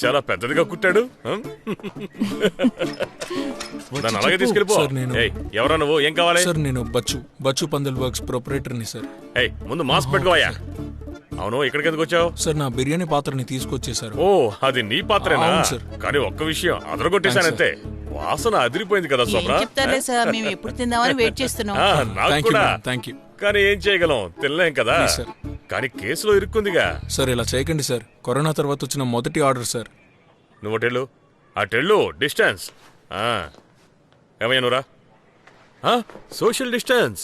చాలా పెద్దదిగా కుట్టాడు. దాన్ని అలాగే తీసుకెళ్ళిపో. ఎవరా నువ్వు? ఏం కావాలి? సార్ నేను బచ్చు పందల్ వర్క్స్ ప్రొపరేటర్ని సార్. ముందు మాస్క్ పెట్టుకోవయ్యా. అవును, ఇక్కడికి ఎందుకు వచ్చావు? సార్ నా బిర్యానీ పాత్రని తీసుకొచ్చేసారు. ఓ, అది నీ పాత్రేనా? సార్. కానీ ఒక్క విషయం అదరగొట్టేశానంతే. వాసన అదిరిపోయింది కదా శోభ్రా. చెప్తాలే సార్, మేము ఎప్పుడు తిందామని వెయిట్ చేస్తున్నాం. నాకు కూడా. Thank you. కానీ ఏం చేయగలం, తినలేం కదా. కానీ కేసులో ఇరుక్కుందిగా. సార్ ఇలా చేయకండి సార్, కరోనా తర్వాత వచ్చిన మొదటి ఆర్డర్ సార్. నువ్వు టెల్లు, ఆ టెల్లు డిస్టెన్స్. ఏమయ్యా నువ్వురా, సోషల్ డిస్టెన్స్.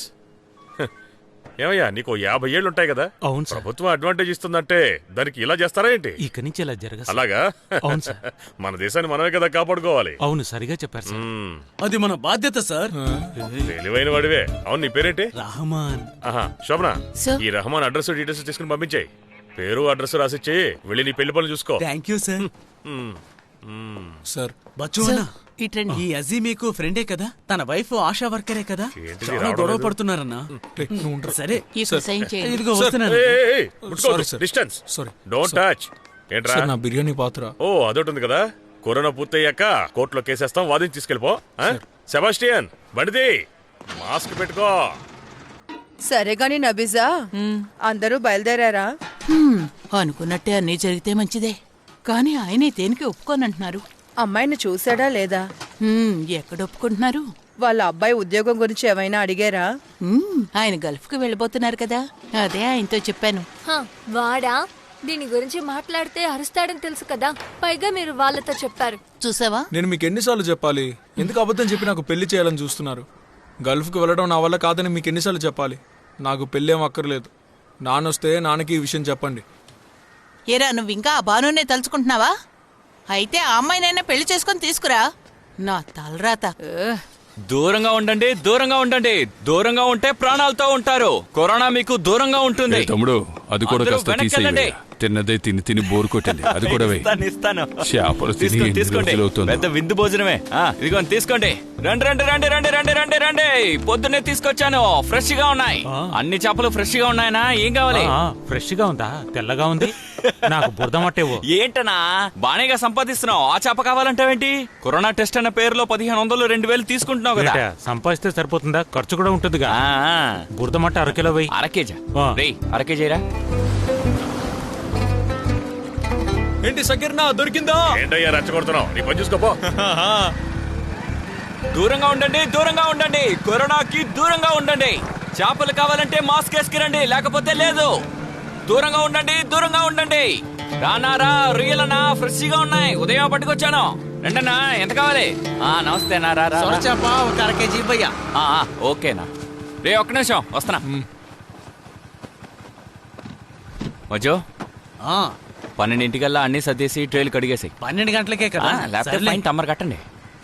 ఏమయ్యా నీకు 50 ఏళ్ళు ఉంటాయి కదా? అవును సార్. ప్రభుత్వం అడ్వాంటేజ్ ఇస్తుందంటే దానికి ఇలా చేస్తారా ఏంటి? ఇక నుంచి ఇలా జరగదు. అలాగా? అవును సార్. మన దేశాన్ని మనమే కదా కాపాడుకోవాలి. అవును, సరిగా చెప్పారు సార్. అది మన బాధ్యత సార్. తెలివైన వాడివే. అవును, నీ పేరేంటి? రహమాన్. శోభనా, ఈ రహమాన్ అడ్రస్ డీటెయిల్స్ తీసుకుని పంపించాయి. పేరు అడ్రస్ రాసిచ్చి వెళ్ళి నీ పెళ్లి పనులు చూసుకో. Thank you sir. Sir Bachchu అన్న, ఈ అజీ మీకు ఫ్రెండే కదా? తన వైఫ్ ఆశా వర్కరే కదా? చాలా గొడవ పడుతున్నారన్నా. సరే ఇదిగో వస్తున్నాను. ఏంట్రా నా బిర్యానీ పాత్ర? ఓ, అదొకటి కదా. కరోనా పూర్తయ్యాక కోర్టులో కేసేస్తాం, వాదించి తీసుకెళ్ళిపో. సెబాస్టియన్, బండిది, మాస్క్ పెట్టుకో. సరే గాని నబీజా, అందరూ బయలుదేరారా? అనుకున్నట్టే అన్నీ జరిగితే మంచిదే, కానీ ఆయనే దేనికి ఒప్పుకోనంటున్నారు. అమ్మాయిని చూసాడా లేదా? ఎక్కడ ఒప్పుకుంటున్నారు? వాళ్ళ అబ్బాయి ఉద్యోగం గురించి ఏమైనా అడిగారా? ఆయన గల్ఫ్ కు వెళ్ళిపోతున్నారు కదా, అదే ఆయనతో చెప్పాను. వాడా? దీని గురించి మాట్లాడితే అరుస్తాడని తెలుసు కదా, పైగా మీరు వాళ్ళతో చెప్పారు. చూసావా? నేను మీకు ఎన్నిసార్లు చెప్పాలి? ఎందుకు అబద్ధం చెప్పి నాకు పెళ్లి చేయాలని చూస్తున్నారు? గల్ఫ్కి వెళ్ళడం నా వల్ల కాదని మీకు ఎన్నిసార్లు చెప్పాలి? నాకు పెళ్ళేం అక్కర్లేదు. నాన్నొస్తే నాన్నకి ఈ విషయం చెప్పండి. ఏరా, నువ్వు ఇంకా ఆ బానునే తలుచుకుంటున్నావా? అయితే ఆ అమ్మాయినైనా పెళ్లి చేసుకుని తీసుకురా. నా తలరాత. దూరంగా ఉండండి, దూరంగా ఉండండి. దూరంగా ఉంటే ప్రాణాలతో ఉంటారు. కరోనా మీకు దూరంగా ఉంటుంది. తమ్ముడు, అది కూడా కాస్త తీసేయండి. తిన్నదే తిని తిని బోరు కొట్టింది, అది కూడా ఇస్తాను. చేపలు తీసుకోండి, పెద్ద విందు భోజనమే. ఇదిగో తీసుకోండి. రండి రండి రండి రండి రండి రండి రండి. పొద్దున్నే తీసుకొచ్చాను, ఫ్రెష్ గా ఉన్నాయి. అన్ని చేపలు ఫ్రెష్ గా ఉన్నాయనా? ఏం కావాలి? ఫ్రెష్ గా ఉందా? తెల్లగా ఉంది. నాకు బురద మట్టేవో. ఏంటనా బానేగా సంపాదిస్తున్నావు, ఆ చేప కావాలంటావేంటి? కరోనా టెస్ట్ అన్న పేరులో 1500 2000 తీసుకుంటున్నావు కదా. సంపాదిస్తే సరిపోతుందా? ఖర్చు కూడా ఉంటుందిగా. బురద మట్ట 1 కిలో వెయ్యి. 1 కేజీ రేయ్, 1 కేజీ రా. ఏంటి సకీర్నా, దొరికిందా? ఏంటయ్యా రెచ్చగొడుతున్నావు? నీ పని చూసుకోపో. దూరంగా ఉండండి, దూరంగా ఉండండి. కరోనాకి దూరంగా ఉండండి. చేపలు కావాలంటే మాస్క్ వేసుకురండి, లేకపోతే లేదు. దూరంగా ఉండండి, దూరంగా ఉండండి. రానారా, రొయ్యలనా, ఫ్రెష్ గా ఉన్నాయి. ఉదయం పట్టుకొచ్చాను. రండన్నా, ఎంత కావాలి? నమస్తే నా. రా చేప 1 కేజీ భయ్యా. ఓకేనా రే, ఒక్క నిమిషం వస్తున్నా. మజో 12 అన్ని సర్దేసి ట్రైల్ కడిగేసాయి. 12 గంటలకే కదా? లేకపోతే తమ్మరు కట్టండి.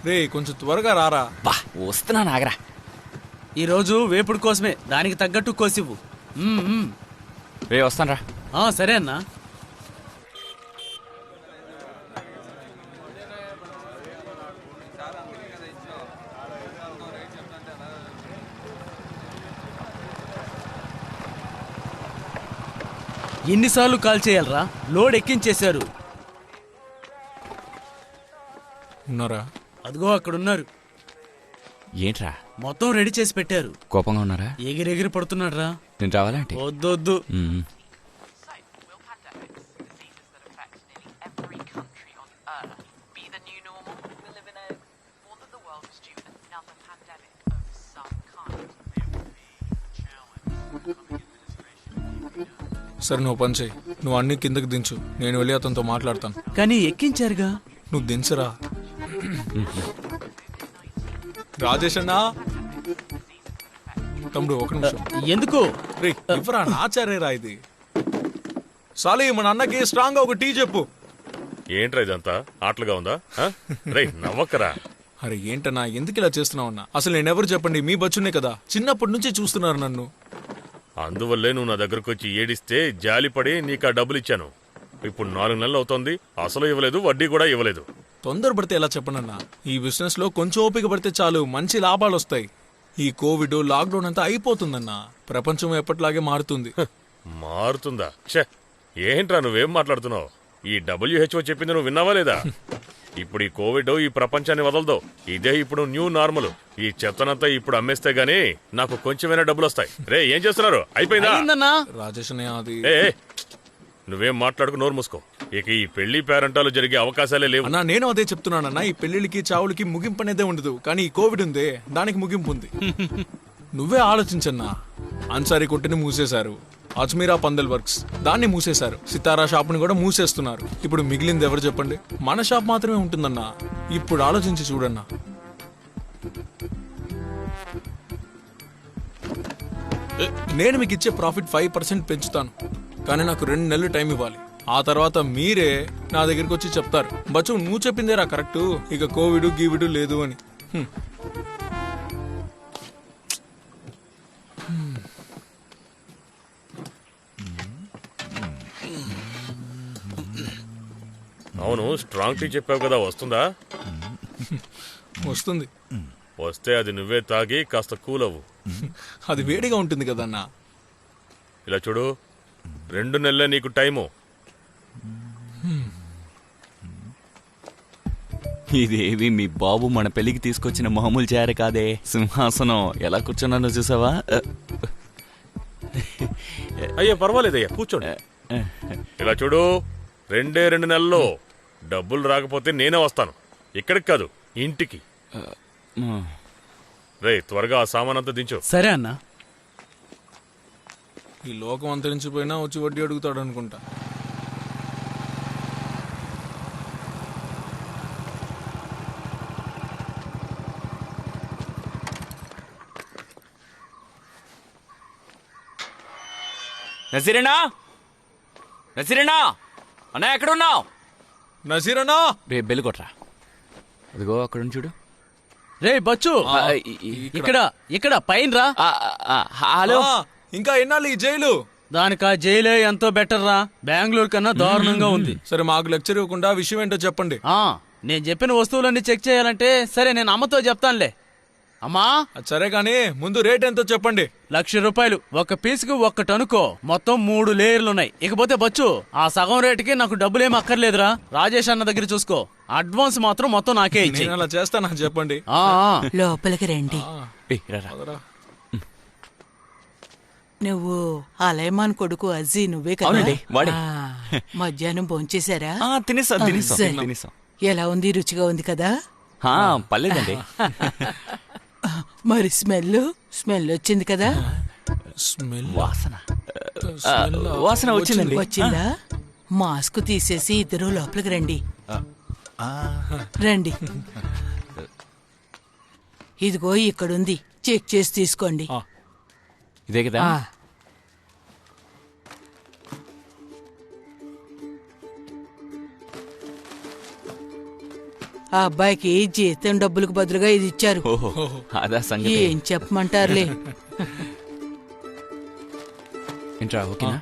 రే, కొంచెం త్వరగా రారా. వస్తున్నా నాగరా. ఈ రోజు వేపుడు కోసమే, దానికి తగ్గట్టు కోసివ్వు. రే, వస్తాను రా. సరే అన్నా. ఎన్నిసార్లు కాల్ చేయాలరా? లోడ్ ఎక్కించేశారు. ఉన్నారా? అదిగో అక్కడున్నారు. ఏంట్రా? మొత్తం రెడీ చేసి పెట్టారు. కోపంగా ఉన్నారా? ఎగిరెగిరి పడుతున్నాడు రా. నేను రావాలంటే? వద్దు. సరే, నువ్వు పని చేయి. నువ్వు అన్ని కిందకి దించు, నేను వెళ్ళి అతనితో మాట్లాడతాను. కానీ ఎక్కించారుగా. నువ్వు దించరా. రాజేష్ అన్నా, తమ్ముడు 1 నిమిషం. ఎందుకు? ఇవ్వరా, నాచారేరా ఇది. సాలి, మన అన్నకి స్ట్రాంగ్ గా ఒక టీ చెప్పు. ఏంట్రా ఇదంతా ఆటలుగా ఉందా? నవ్వకరా. అరే ఏంటన్నా, ఎందుకు ఇలా చేస్తున్నావన్నా? అసలు నేనెవరు చెప్పండి? మీ బచ్చునే కదా, చిన్నప్పటి నుంచి చూస్తున్నారు నన్ను. అందువల్లే నువ్వు నా దగ్గరకు వచ్చి ఏడిస్తే జాలిపడి నీకు ఆ డబ్బులు ఇచ్చాను. ఇప్పుడు 4 నెలలు అవుతోంది, అసలు ఇవ్వలేదు, వడ్డీ కూడా ఇవ్వలేదు. తొందరపడితే ఎలా చెప్పనన్నా? ఈ బిజినెస్ లో కొంచెం ఓపిక పడితే చాలు, మంచి లాభాలు వస్తాయి. ఈ కోవిడ్ లాక్డౌన్ అంతా అయిపోతుందన్నా, ప్రపంచం ఎప్పటిలాగే మారుతుంది. మారుతుందా? ఏంట్రా నువ్వేం మాట్లాడుతున్నావు? ఈ WHO చెప్పింది నువ్వు విన్నావా లేదా? ఇప్పుడు ఈ కోవిడ్ ఈ ప్రపంచాన్ని వదలదు. ఇదే ఇప్పుడు న్యూ నార్మల్. ఈ చెత్తనంతా ఇప్పుడు అమ్మేస్తే గానీ నాకు కొంచెమైనా డబ్బులు వస్తాయి. రే ఏం చేస్తున్నారు? అయిపోయిందా? రాజేష్ అన్నయ్య, అది ఏ నువ్వేం మాట్లాడుకు, నోరు మూసుకో. ఇక ఈ పెళ్లి పేరంటాలు జరిగే అవకాశాలే లేవు. అన్నా నేను అదే చెప్తున్నానన్నా, ఈ పెళ్లిళ్ళకి చావులకి ముగింపు అనేదే ఉండదు. కానీ ఈ కోవిడ్ ఉందే, దానికి ముగింపు ఉంది. నువ్వే ఆలోచించన్నా. అన్సారీ కొట్టిని మూసేశారు, అజ్మీరా పందల్ వర్క్స్ దాన్ని మూసేశారు, సితారా షాప్ని కూడా మూసేస్తున్నారు. ఇప్పుడు మిగిలింది ఎవరు చెప్పండి? మన షాప్ మాత్రమే ఉంటుందన్నా. ఇప్పుడు ఆలోచించి చూడన్నా. నేను మీకు ఇచ్చే ప్రాఫిట్ 5% పెంచుతాను, కానీ నాకు 2 నెలలు టైం ఇవ్వాలి. ఆ తర్వాత మీరే నా దగ్గరికి వచ్చి చెప్తారు, బచ్చు నువ్వు చెప్పిందేరా కరెక్ట్, ఇక కోవిడ్ గీవిడు లేదు అని. అవును, స్ట్రాంగ్ టీ చెప్పావు కదా, వస్తుందా? వస్తుంది. వస్తే అది నువ్వే తాగి కాస్త కూల్ అవ్వు. అది వేడిగా ఉంటుంది కదన్నా. ఇలా చూడు, 2 నెలలే నీకు టైము. ఇదేవి మీ బాబు మన పెళ్లికి తీసుకొచ్చిన మామూలు చేర కాదే. సింహాసనం ఎలా కూర్చున్నానో చూసావా? అయ్యా పర్వాలేదయ్యా, కూర్చోండి. ఇలా చూడు, 2 నెలల్లో డబ్బులు రాకపోతే నేనే వస్తాను. ఇక్కడికి కాదు, ఇంటికి. రే త్వరగా ఆ సామానంతా దించు. సరే అన్నా. ఈ లోకం అంతరించిపోయినా వచ్చి వడ్డీ అడుగుతాడు అనుకుంటా. నజీరేనా, నజీరేనా అన్నా ఎక్కడున్నావు? నజీరనా, రే బెల్లు కొట్రా. అదిగో అక్కడ చూడు. రే బచ్చు, ఇక్కడ ఇక్కడ పైన రా. హలో. ఇంకా ఎన్నాళ్ళు ఈ జైలు? దానికా జైలే ఎంతో బెటర్ రా. బెంగళూరు కన్నా దారుణంగా ఉంది. సరే మాకు లెక్చర్ ఇవ్వకుండా విషయం ఏంటో చెప్పండి. నేను చెప్పిన వస్తువులన్నీ చెక్ చేయాలంటే సరే నేను అమ్మతో చెప్తానులే. అమ్మా సరే గానీ ముందు రేట్ ఎంతో చెప్పండి. 1,00,000 రూపాయలు. ఒక పీసుకు 1 అనుకో. మొత్తం 3 లేయర్లు ఉన్నాయి. ఇకపోతే బచ్చు, ఆ సగం రేటుకి నాకు డబ్బులేం అక్కర్లేదురా. రాజేష్ అన్న దగ్గర చూసుకో. అడ్వాన్స్ మాత్రం మొత్తం నాకే ఇచ్చి. నేను అలా చేస్తానా చెప్పండి. లోపలికి రండి. నువ్వు అలైమాన్ కొడుకు అజ్జీ నువ్వే కదా? మధ్యాహ్నం భోంచేశారా? తినేసాం. ఎలా ఉంది? రుచిగా ఉంది కదా? పర్లేదండి. మరి స్మెల్ వచ్చింది కదా? వాసన వచ్చిందండి. వచ్చిందా? మాస్క్ తీసేసి ఇద్దరు లోపలికి రండి. రండి. ఇదిగో ఇక్కడుంది, చెక్ చేసి తీసుకోండి. ఇదే కదా? ఆ అబ్బాయికి జీతం డబ్బులకు బదులుగా ఇది ఇచ్చారు. అదా సంగతి. ఏం చెప్పమంటారులే. ఏంట్రా, ఓకేనా?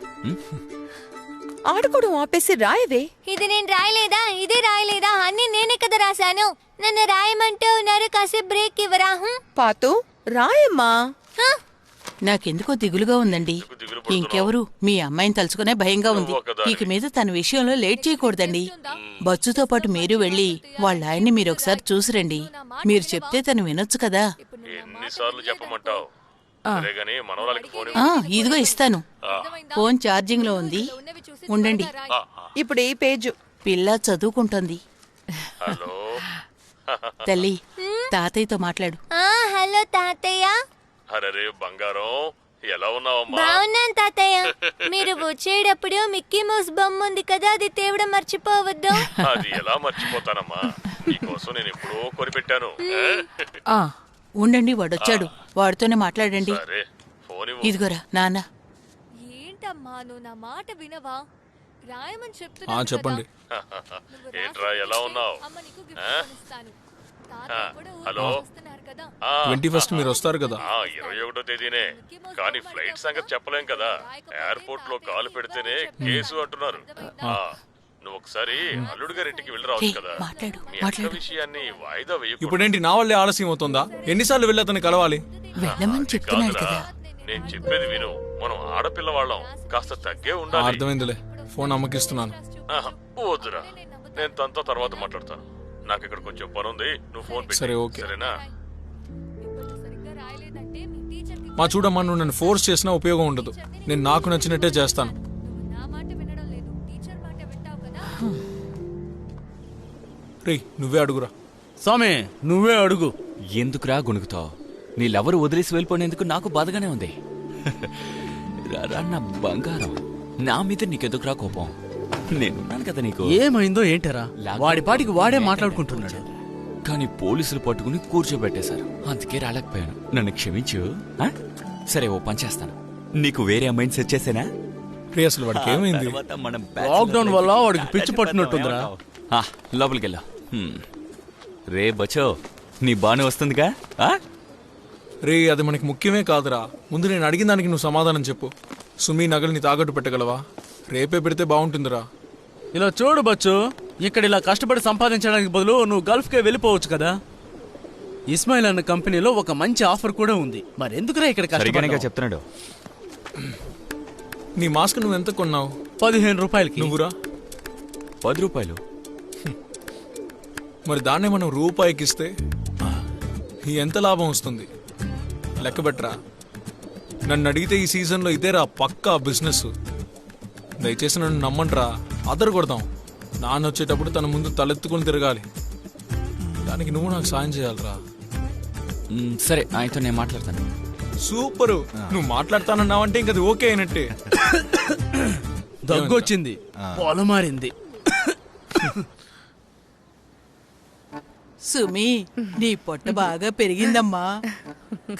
ఆడుకోవడం ఆపేసి రాయవే. ఇది నేను రాయలేదా? ఇదే రాయలేదా? అన్ని నేనే కదా రాశాను. నన్ను రాయమంటూ ఉన్నారు. కాసేపు బ్రేక్ ఇవ్వరా? పాతు రాయమ్మా. నాకెందుకో దిగులుగా ఉందండి. ఇంకెవరు? మీ అమ్మాయిని తలుచుకునే భయంగా ఉంది. ఇక మీద తన విషయంలో లేట్ చేయకూడదండి. బచ్చుతో పాటు మీరు వెళ్ళి వాళ్ళ ఆయన్ని మీరు ఒకసారి చూసిరండి. మీరు చెప్తే తను వినొచ్చు కదా. ఎన్నిసార్లు చెప్పమంటావు? ఇదిగో ఇస్తాను. ఫోన్ ఛార్జింగ్ లో ఉంది, ఉండండి. ఇప్పుడు ఈ పేజ్. పిల్ల చదువుకుంటుంది. తల్లి, తాతయ్యతో మాట్లాడు. హలో తాతయ్య. అరే బంగారం, ఎలా ఉన్నావమ్మా? బాగున్నాను తాతయ్య. మీరు వచ్చేటప్పుడు మిక్కీ మౌస్ బొమ్మ ఉంది కదా, అది తేవడం మర్చిపోవద్దు. అది ఎలా మర్చిపోతానమ్మా, నీకోసం నేను ఎప్పుడో కొనిపెట్టాను. ఉండండి, వాడొచ్చాడు, వాడితోనే మాట్లాడండి. ఇదిగోరా నాన్న. ఏంటమ్మా నువ్వు నా మాట వినవా? రాయమని చెప్తున్నా. చెప్పండి. ఏంట్రా, ఎలా ఉన్నావు? హలో, 21st మీరు వస్తారు కదా? 21వ తేదీనే, కానీ ఫ్లైట్ సంగతి చెప్పలేం కదా. ఎయిర్పోర్ట్ లో కాలు పెడితేనే కేసు అంటున్నారు. నువ్వు ఒకసారి అల్లుడు గారి ఇంటికి వెళ్ళి రావచ్చు కదా. మీ అక్క విషయాన్ని వాయిదా వేయకూడదు. ఇప్పుడేంటి నా వల్లే ఆలస్యం అవుతుందా? ఎన్నిసార్లు వెళ్ళి అతన్ని కలవాలి? వెళ్ళమని చెప్తున్నాడు కదా. నేను చెప్పేది విను. మనం ఆడపిల్ల వాళ్ళం, కాస్త తగ్గే ఉండాలి. అర్థమైందిలే, ఫోన్ అమ్మకిస్తున్నాను. వద్దురా, నేను తనతో తర్వాత మాట్లాడతాను. నాకు ఇక్కడ కొంచెం పని ఉంది, నువ్వు ఫోన్ పెట్టు. సరే, ఓకే. సరేనా? మా చూడమ్మా, నువ్వు నన్ను ఫోర్స్ చేసినా ఉపయోగం ఉండదు. నేను నాకు నచ్చినట్టే చేస్తాను. రే, నువ్వే అడుగురా. స్వామి నువ్వే అడుగు. ఎందుకురా గొణుకుతావు? నీ లవరు వదిలేసి వెళ్ళిపోయినందుకు నాకు బాధగానే ఉంది. రారా నా బంగారం, నా మీద నీకెందుకురా కోపం? నేనున్నాను కదా నీకు. ఏమైందో ఏంటరా, వాడి పాటికి వాడే మాట్లాడుకుంటున్నాడు. కానీ పోలీసులు పట్టుకుని కూర్చోబెట్టేశారు, అందుకే రాలేకపోయాను. నన్ను క్షమించు. సరే, ఓ పని చేస్తాను, నీకు వేరే అమ్మాయిని సెట్ చేసేనా? అసలు వాడికి ఏమైంది? లాక్డౌన్ వల్ల వాడికి పిచ్చి పట్టినట్టుందిరా. లోపలికి వెళ్ళా. రే బచో, నీ బానే వస్తుందిగా? రే, అది మనకి ముఖ్యమే కాదురా. ముందు నేను అడిగిన దానికి నువ్వు సమాధానం చెప్పు. సుమి నగల్ని తాకట్టు పెట్టగలవా? రేపే పెడితే బాగుంటుందిరా. ఇలా చూడు బచ్చు, ఇక్కడ ఇలా కష్టపడి సంపాదించడానికి బదులు నువ్వు గల్ఫ్కే వెళ్ళిపోవచ్చు కదా. ఇస్మాయిల్ అన్న కంపెనీలో ఒక మంచి ఆఫర్ కూడా ఉంది. మరెందుకురా ఇక్కడ కష్టపడిగా చెప్తున్నాడు. నీ మాస్క్ నువ్వు ఎంత కొన్నావు? 15 రూపాయలకి. నువ్వురా? 10 రూపాయలు. మరి దాన్నే మనం రూపాయికి ఇస్తే ఎంత లాభం వస్తుంది? లెక్క బెట్రా. నన్ను అడిగితే ఈ సీజన్లో ఇదేరా పక్కా బిజినెస్. దయచేసి నన్ను నమ్మంట్రా. అదరు కొడదాం. నాన్న వచ్చేటప్పుడు తన ముందు తలెత్తుకుని తిరగాలి. దానికి నువ్వు నాకు సాయం చేయాలరా. సరే, ఆయనతో నేను మాట్లాడతాను. సూపరు, నువ్వు మాట్లాడతానన్నావంటే ఇంకది ఓకే అయినట్టే. దగ్గొచ్చింది, పొలమారింది. సుమి, నీ పొట్ట బాగా పెరిగిందమ్మా.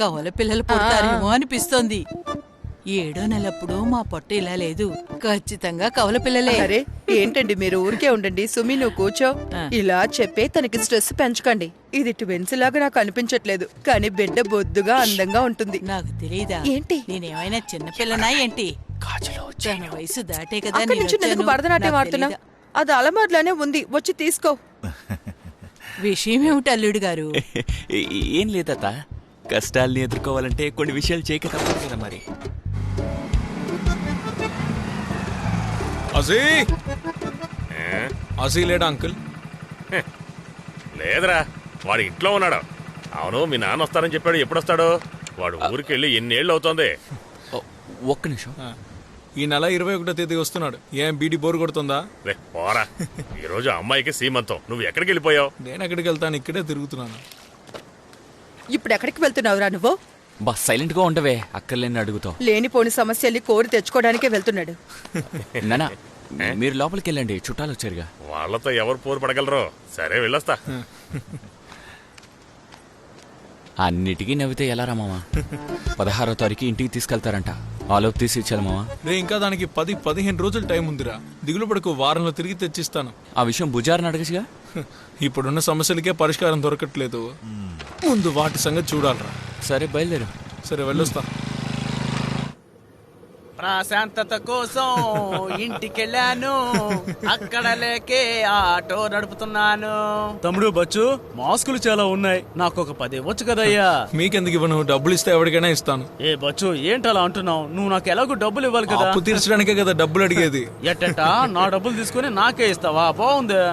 కవల పిల్లలు పుడతారేమో అనిపిస్తోంది. 7వ నెలప్పుడు మా పొట్ట ఇలా లేదు. ఖచ్చితంగా కవల పిల్లలే. అరే ఏంటండి మీరు ఊరికే ఉండండి. సుమి నువ్వు కూర్చో. ఇలా చెప్పే తనకి స్ట్రెస్ పెంచకండి. ఇది ట్విన్స్ లాగా నాకు అనిపించట్లేదు, కానీ బిడ్డ బొద్దుగా అందంగా ఉంటుంది. నాకు తెలియదా ఏంటి? నేనేమైనా చిన్నపిల్లనా ఏంటి? తన వయసు దాటే కదా. అక్కడి నుంచి ఎందుకు భరతనాట్యం ఆడుతున్నా? అది అలమార్లోనే ఉంది, వచ్చి తీసుకో. విషయం ఏమిటి అల్లుడు గారు? ఏం లేదత, కష్టాల్ని ఎదుర్కోవాలంటే కొన్ని విషయాలు చేయక తప్పదు కదా. మరి అజీ లేడా అంకుల్? లేదురా, వాడు ఇంట్లో ఉన్నాడు. అవును, మీ నాన్న వస్తారని చెప్పాడు. ఎప్పుడు వస్తాడు? వాడు ఊరికి వెళ్ళి ఎన్నేళ్ళు అవుతోంది? ఒక్క నిమిషం. ఈ నెల 21వ తేదీ వస్తున్నాడు. ఏం బీడీ బోరు కొడుతుందా? రే పోరా, ఈ రోజు అమ్మాయికి సీమంతం. నువ్వు ఎక్కడికి వెళ్ళిపోయావు? నేను ఎక్కడికి వెళ్తాను, ఇక్కడే తిరుగుతున్నాను. ఇప్పుడు ఎక్కడికి వెళ్తున్నావురా నువ్వు? బా సైలెంట్ గా ఉండవే, అక్కర్లేని అడుగుతావు. లేనిపోని సమస్యల్ని కోరి తెచ్చుకోవడానికే వెళ్తున్నాడు. నానా, మీరు లోపలికి వెళ్ళండి, చుట్టాలు వచ్చారుగా. వాళ్ళతో ఎవరు పోరు పడగలరు. సరే, వెళ్ళొస్తా. అన్నిటికీ నవ్వితే ఎలా రా మామా? 16వ తారీఖు ఇంటికి తీసుకెళ్తారంట. ఆలోపు తీసి ఇచ్చాను మామా. రే, ఇంకా దానికి 10-15 రోజులు టైం ఉందిరా. దిగులు పడకు, వారంలో తిరిగి తెచ్చిస్తాను. ఆ విషయం బుజార్ని అడగచ్చుగా. ఇప్పుడున్న సమస్యలకే పరిష్కారం దొరకట్లేదు. ముందు వాటి సంగతి చూడాలరా. సరే, బయలుదేరు. సరే, వెళ్ళొస్తా. ప్రశాంతత కోసం ఇంటికెళ్ళాను, అక్కడ లేకే ఆటో నడుపుతున్నాను. తమ్ముడు బచ్చు, మాస్కులు చాలా ఉన్నాయి, నాకు ఒక 10 ఇవ్వచ్చు కదయ్యా. మీకెందుకు ఇవ్వను? డబ్బులు ఇస్తే ఎవరికైనా ఇస్తాను. ఏ బచ్చు, ఏంటలా అంటున్నావు? నువ్వు నాకు ఎలాగో డబ్బులు ఇవ్వాలి కదా. అప్పు తీర్చడానికే కదా డబ్బులు అడిగేది. ఎట్టా నా డబ్బులు తీసుకుని నాకే ఇస్తావా? బాగుందా?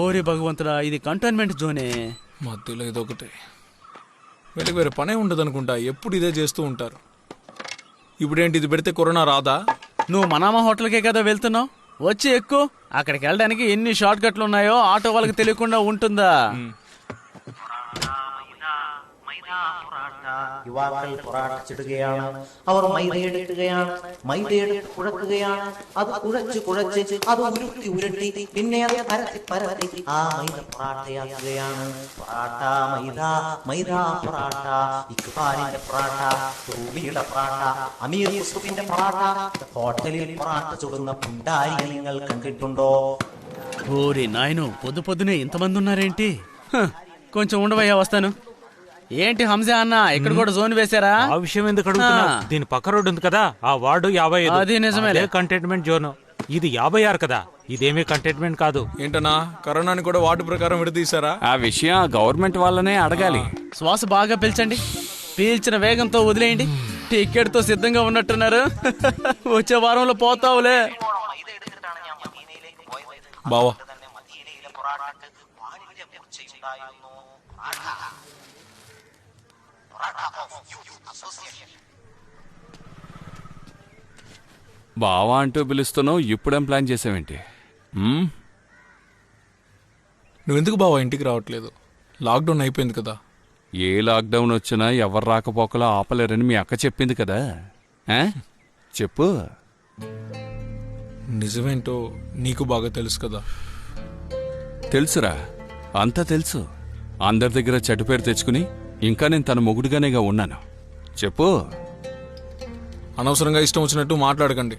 ఓరి భగవంతుడా, ఇది కంటైన్మెంట్ జోనే. మధ్యలో ఇదొకటి. వీళ్ళకి వేరే పనే ఉండదు అనుకుంటా, ఎప్పుడు ఇదే చేస్తూ ఉంటారు. ఇప్పుడేంటి, ఇది పెడితే కరోనా రాదా? నువ్వు మనామా హోటల్కే కదా వెళ్తున్నావు, వచ్చి ఎక్కు. అక్కడికి వెళ్ళడానికి ఎన్ని షార్ట్ కట్లు ఉన్నాయో ఆటో వాళ్ళకి తెలియకుండా ఉంటుందా? യുവാക്കൾ പൊറാട്ടിച്ചിടുകയാണ്. അവർ മൈദയെടുക്കുകയാണ്, മൈദയെടുത്ത് കുഴക്കുകയാണ്. അത് കുഴച്ച് അത് ഉരുട്ടി പിന്നെ അത് പരത്തി ആ മൈദ പൊറാട്ടയാക്കുകയാണ്. പൊറാട്ട മൈദ പൊറാട്ട, ഇക്ബാലിന്റെ പൊറാട്ട, റൂബിയുടെ പൊറാട്ട, അമീർ യൂസുഫിന്റെ പൊറാട്ട. ഹോട്ടലിൽ പൊറാട്ട ചുടുന്ന പുണ്ടാരികൾ നിങ്ങൾ കണ്ടിട്ടുണ്ടോ? ఓరి నాయను, పొద్దునే ఇంతమంది ఉన్నారేంటి? కొంచెం ఉండవయ్యా, వస్తాను. ఏంటి హంజా అన్న, ఇక్కడ కూడా జోన్ వేశారా? ఆ విషయం ఎందుకు అడుగుతున్నా? దీని పక్క రోడ్డు ఉంది కదా, ఆ వార్డు 55. అది నిజమే, కంటైన్మెంట్ జోన్. ఇది 56 కదా, ఇదేమీ కంటైన్మెంట్ కాదు. ఏంటన్నా, కరోనాని కూడా వార్డు ప్రకారం విడదీశారా? ఆ విషయం గవర్నమెంట్ వాళ్ళనే అడగాలి. శ్వాస బాగా పీల్చండి, పీల్చిన వేగంతో వదిలేయండి. టికెట్ తో సిద్ధంగా ఉన్నట్టున్నారు. వచ్చే వారంలో పోతావులే. బావా బావా అంటూ పిలుస్తున్నావు, ఇప్పుడేం ప్లాన్ చేసావేంటి? నువ్వెందుకు బావా ఇంటికి రావట్లేదు? లాక్డౌన్ అయిపోయింది కదా. ఏ లాక్డౌన్ వచ్చినా ఎవరు రాకపోకలా ఆపలేరని మీ అక్క చెప్పింది కదా. చెప్పు. నిజమేంటో నీకు బాగా తెలుసు కదా. తెలుసురా, అంతా తెలుసు. అందరి దగ్గర చెడ్డ పేరు తెచ్చుకుని ఇంకా నేను తన మొగుడుగానేగా ఉన్నాను. చెప్పు. అనవసరంగా ఇష్టం వచ్చినట్టు మాట్లాడకండి.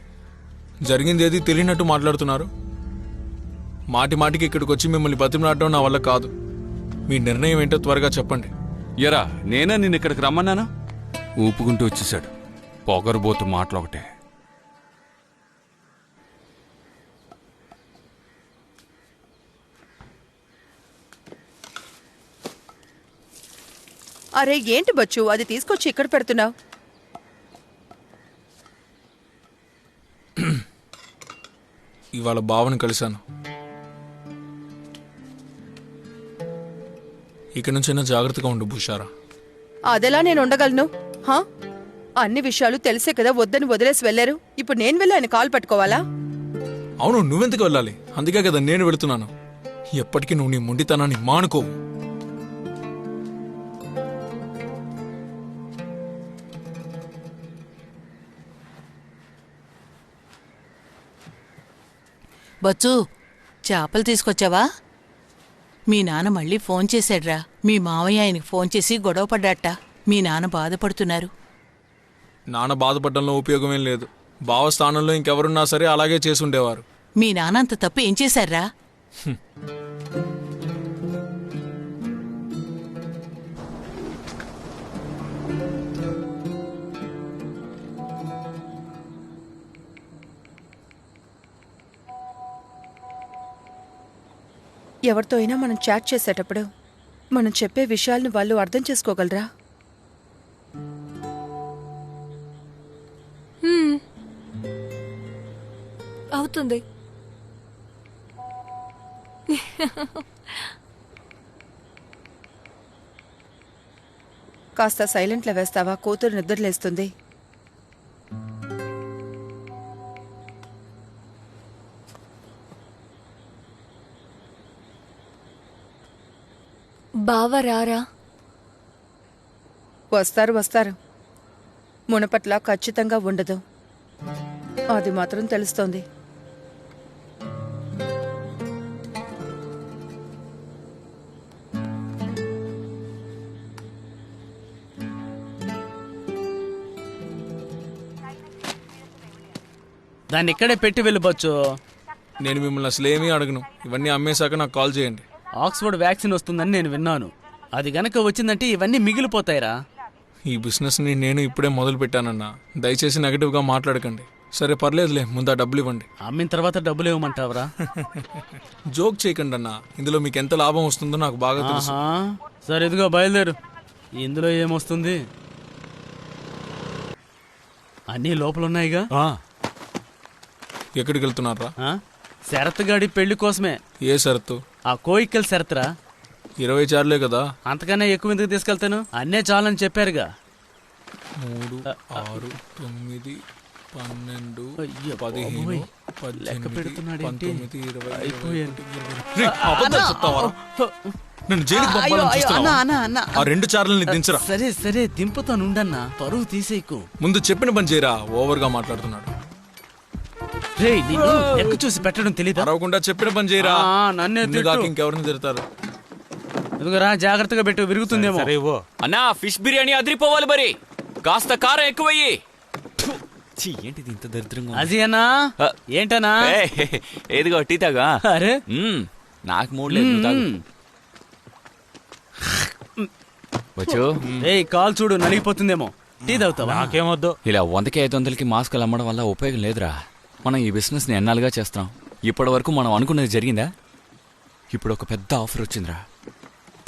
జరిగింది ఏది తెలియనట్టు మాట్లాడుతున్నారు. మాటి మాటికి ఇక్కడికి వచ్చి మిమ్మల్ని బతిమలాడడం నా వల్ల కాదు. మీ నిర్ణయం ఏంటో త్వరగా చెప్పండి. ఎరా, నేనా నిన్ను ఇక్కడికి రమ్మన్నానా? ఊపుకుంటూ వచ్చేసాడు. పొగరుబోతు మాటలొకటే. అరే ఏంటి బచ్చు, అది తీసుకొచ్చి ఇక్కడ పెడుతున్నావు? ఇవాళ బావని కలిశాను. ఇక నుంచైనా జాగ్రత్తగా ఉండు భూషారా. అదెలా నేను ఉండగలను? అన్ని విషయాలు తెలిసే కదా వద్దని వదిలేసి వెళ్లారు. ఇప్పుడు నేను వెళ్ళి ఆయన కాలు పట్టుకోవాలా? అవును, నువ్వెందుకు వెళ్ళాలి? అందుకే కదా నేను వెళుతున్నాను. ఎప్పటికీ నువ్వు నీ మొండితనాన్ని మానుకోవు. బచ్చు, చేపలు తీసుకొచ్చావా? మీ నాన్న మళ్ళీ ఫోన్ చేశాడ్రా. మీ మావయ్య ఆయనకి ఫోన్ చేసి గొడవ పడ్డాట. మీ నాన్న బాధపడుతున్నారు. నాన్న బాధపడడంలో ఉపయోగమేం లేదు. బావ స్థానంలో ఇంకెవరున్నా సరే అలాగే చేసుండేవారు. మీ నాన్న అంత తప్పు ఏం చేశారా? ఎవరితో అయినా మనం చాట్ చేసేటప్పుడు మనం చెప్పే విషయాలను వాళ్ళు అర్థం చేసుకోగలరా? అవుతుంది. కాస్త సైలెంట్లో వేస్తావా? కూతురు నిద్రలేస్తుంది. బావ రారా? వస్తారు. మునపట్ల ఖచ్చితంగా ఉండదు. అది మాత్రం తెలుస్తోంది. దాన్ని ఇక్కడే పెట్టి వెళ్ళిపోవచ్చు. నేను మిమ్మల్ని అసలు ఏమీ అడగను. ఇవన్నీ అమ్మేశాక నాకు కాల్ చేయండి. ఆక్స్ఫర్డ్ వ్యాక్సిన్ వస్తుందని నేను విన్నాను. అది గనక వచ్చిందంటే ఇవన్నీ మిగిలిపోతాయిరా. ఈ బిజినెస్ని నేను ఇప్పుడే మొదలు పెట్టానన్నా. దయచేసి నెగటివ్గా మాట్లాడకండి. సరే పర్లేదులే, ముందు ఆ డబ్బులు ఇవ్వండి. అమ్మిన తర్వాత డబ్బులు ఇవ్వమంటావరా? జోక్ చేయకండి అన్నా. ఇందులో మీకు ఎంత లాభం వస్తుందో నాకు బాగా తెలుసు. సరే ఇదిగో బయలుదేరు. ఇందులో ఏమొస్తుంది? అన్నీ లోపలున్నాయిగా. ఎక్కడికి వెళ్తున్నారా? శరత్ గాడి పెళ్లి కోసమే. ఏ షరతు? ఆ కోయిక్కల్ శరత్రా. 20 చార్లే కదా. అంతకన్నా ఎక్కువ ఎందుకు తీసుకెళ్తాను? అన్నే చాలని చెప్పారుగా. 3, 6, 9, 12, 15, 18, నన్ను జైలుకి పంపాలని చూస్తున్నావా? ఆ 2 చార్లని దించరా. సరే దింపుతానుండన్నా, పరువు తీసేయకు. ముందు చెప్పిన పని చేయరా. ఓవర్గా మాట్లాడుతున్నాడు. ఎక్కువ చూసి పెట్టడం తెలీదా? అరవకుండా చెప్పిన పని చేయరా. నన్నే ఇంకెవరిని తిడతారు? ఇదిగోరా, జాగ్రత్తగా పెట్టు, విరుగుతుందేమో. అన్నా, ఫిష్ బిర్యానీ అదిరిపోవాలి. మరి కాస్త కారం ఎక్కువయ్యి. ఏంటిది ఇంత దరిద్రంగా? అది అన్నా ఏంటనా? ఏదిగో టీ తాగా. అరే నాకు మూడు లేదు. కాల్ చూడు, నలిగిపోతుందేమో. టీ తాగుతావా? నాకేమొద్దు. ఇలా 100కి 500కి మాస్కులు అమ్మడం వల్ల ఉపయోగం లేదురా. మనం ఈ బిజినెస్ ని ఎన్నాళ్ళుగా చేస్తున్నాం. ఇప్పటి వరకు మనం అనుకున్నది జరిగిందా? ఇప్పుడు ఒక పెద్ద ఆఫర్ వచ్చిందిరా.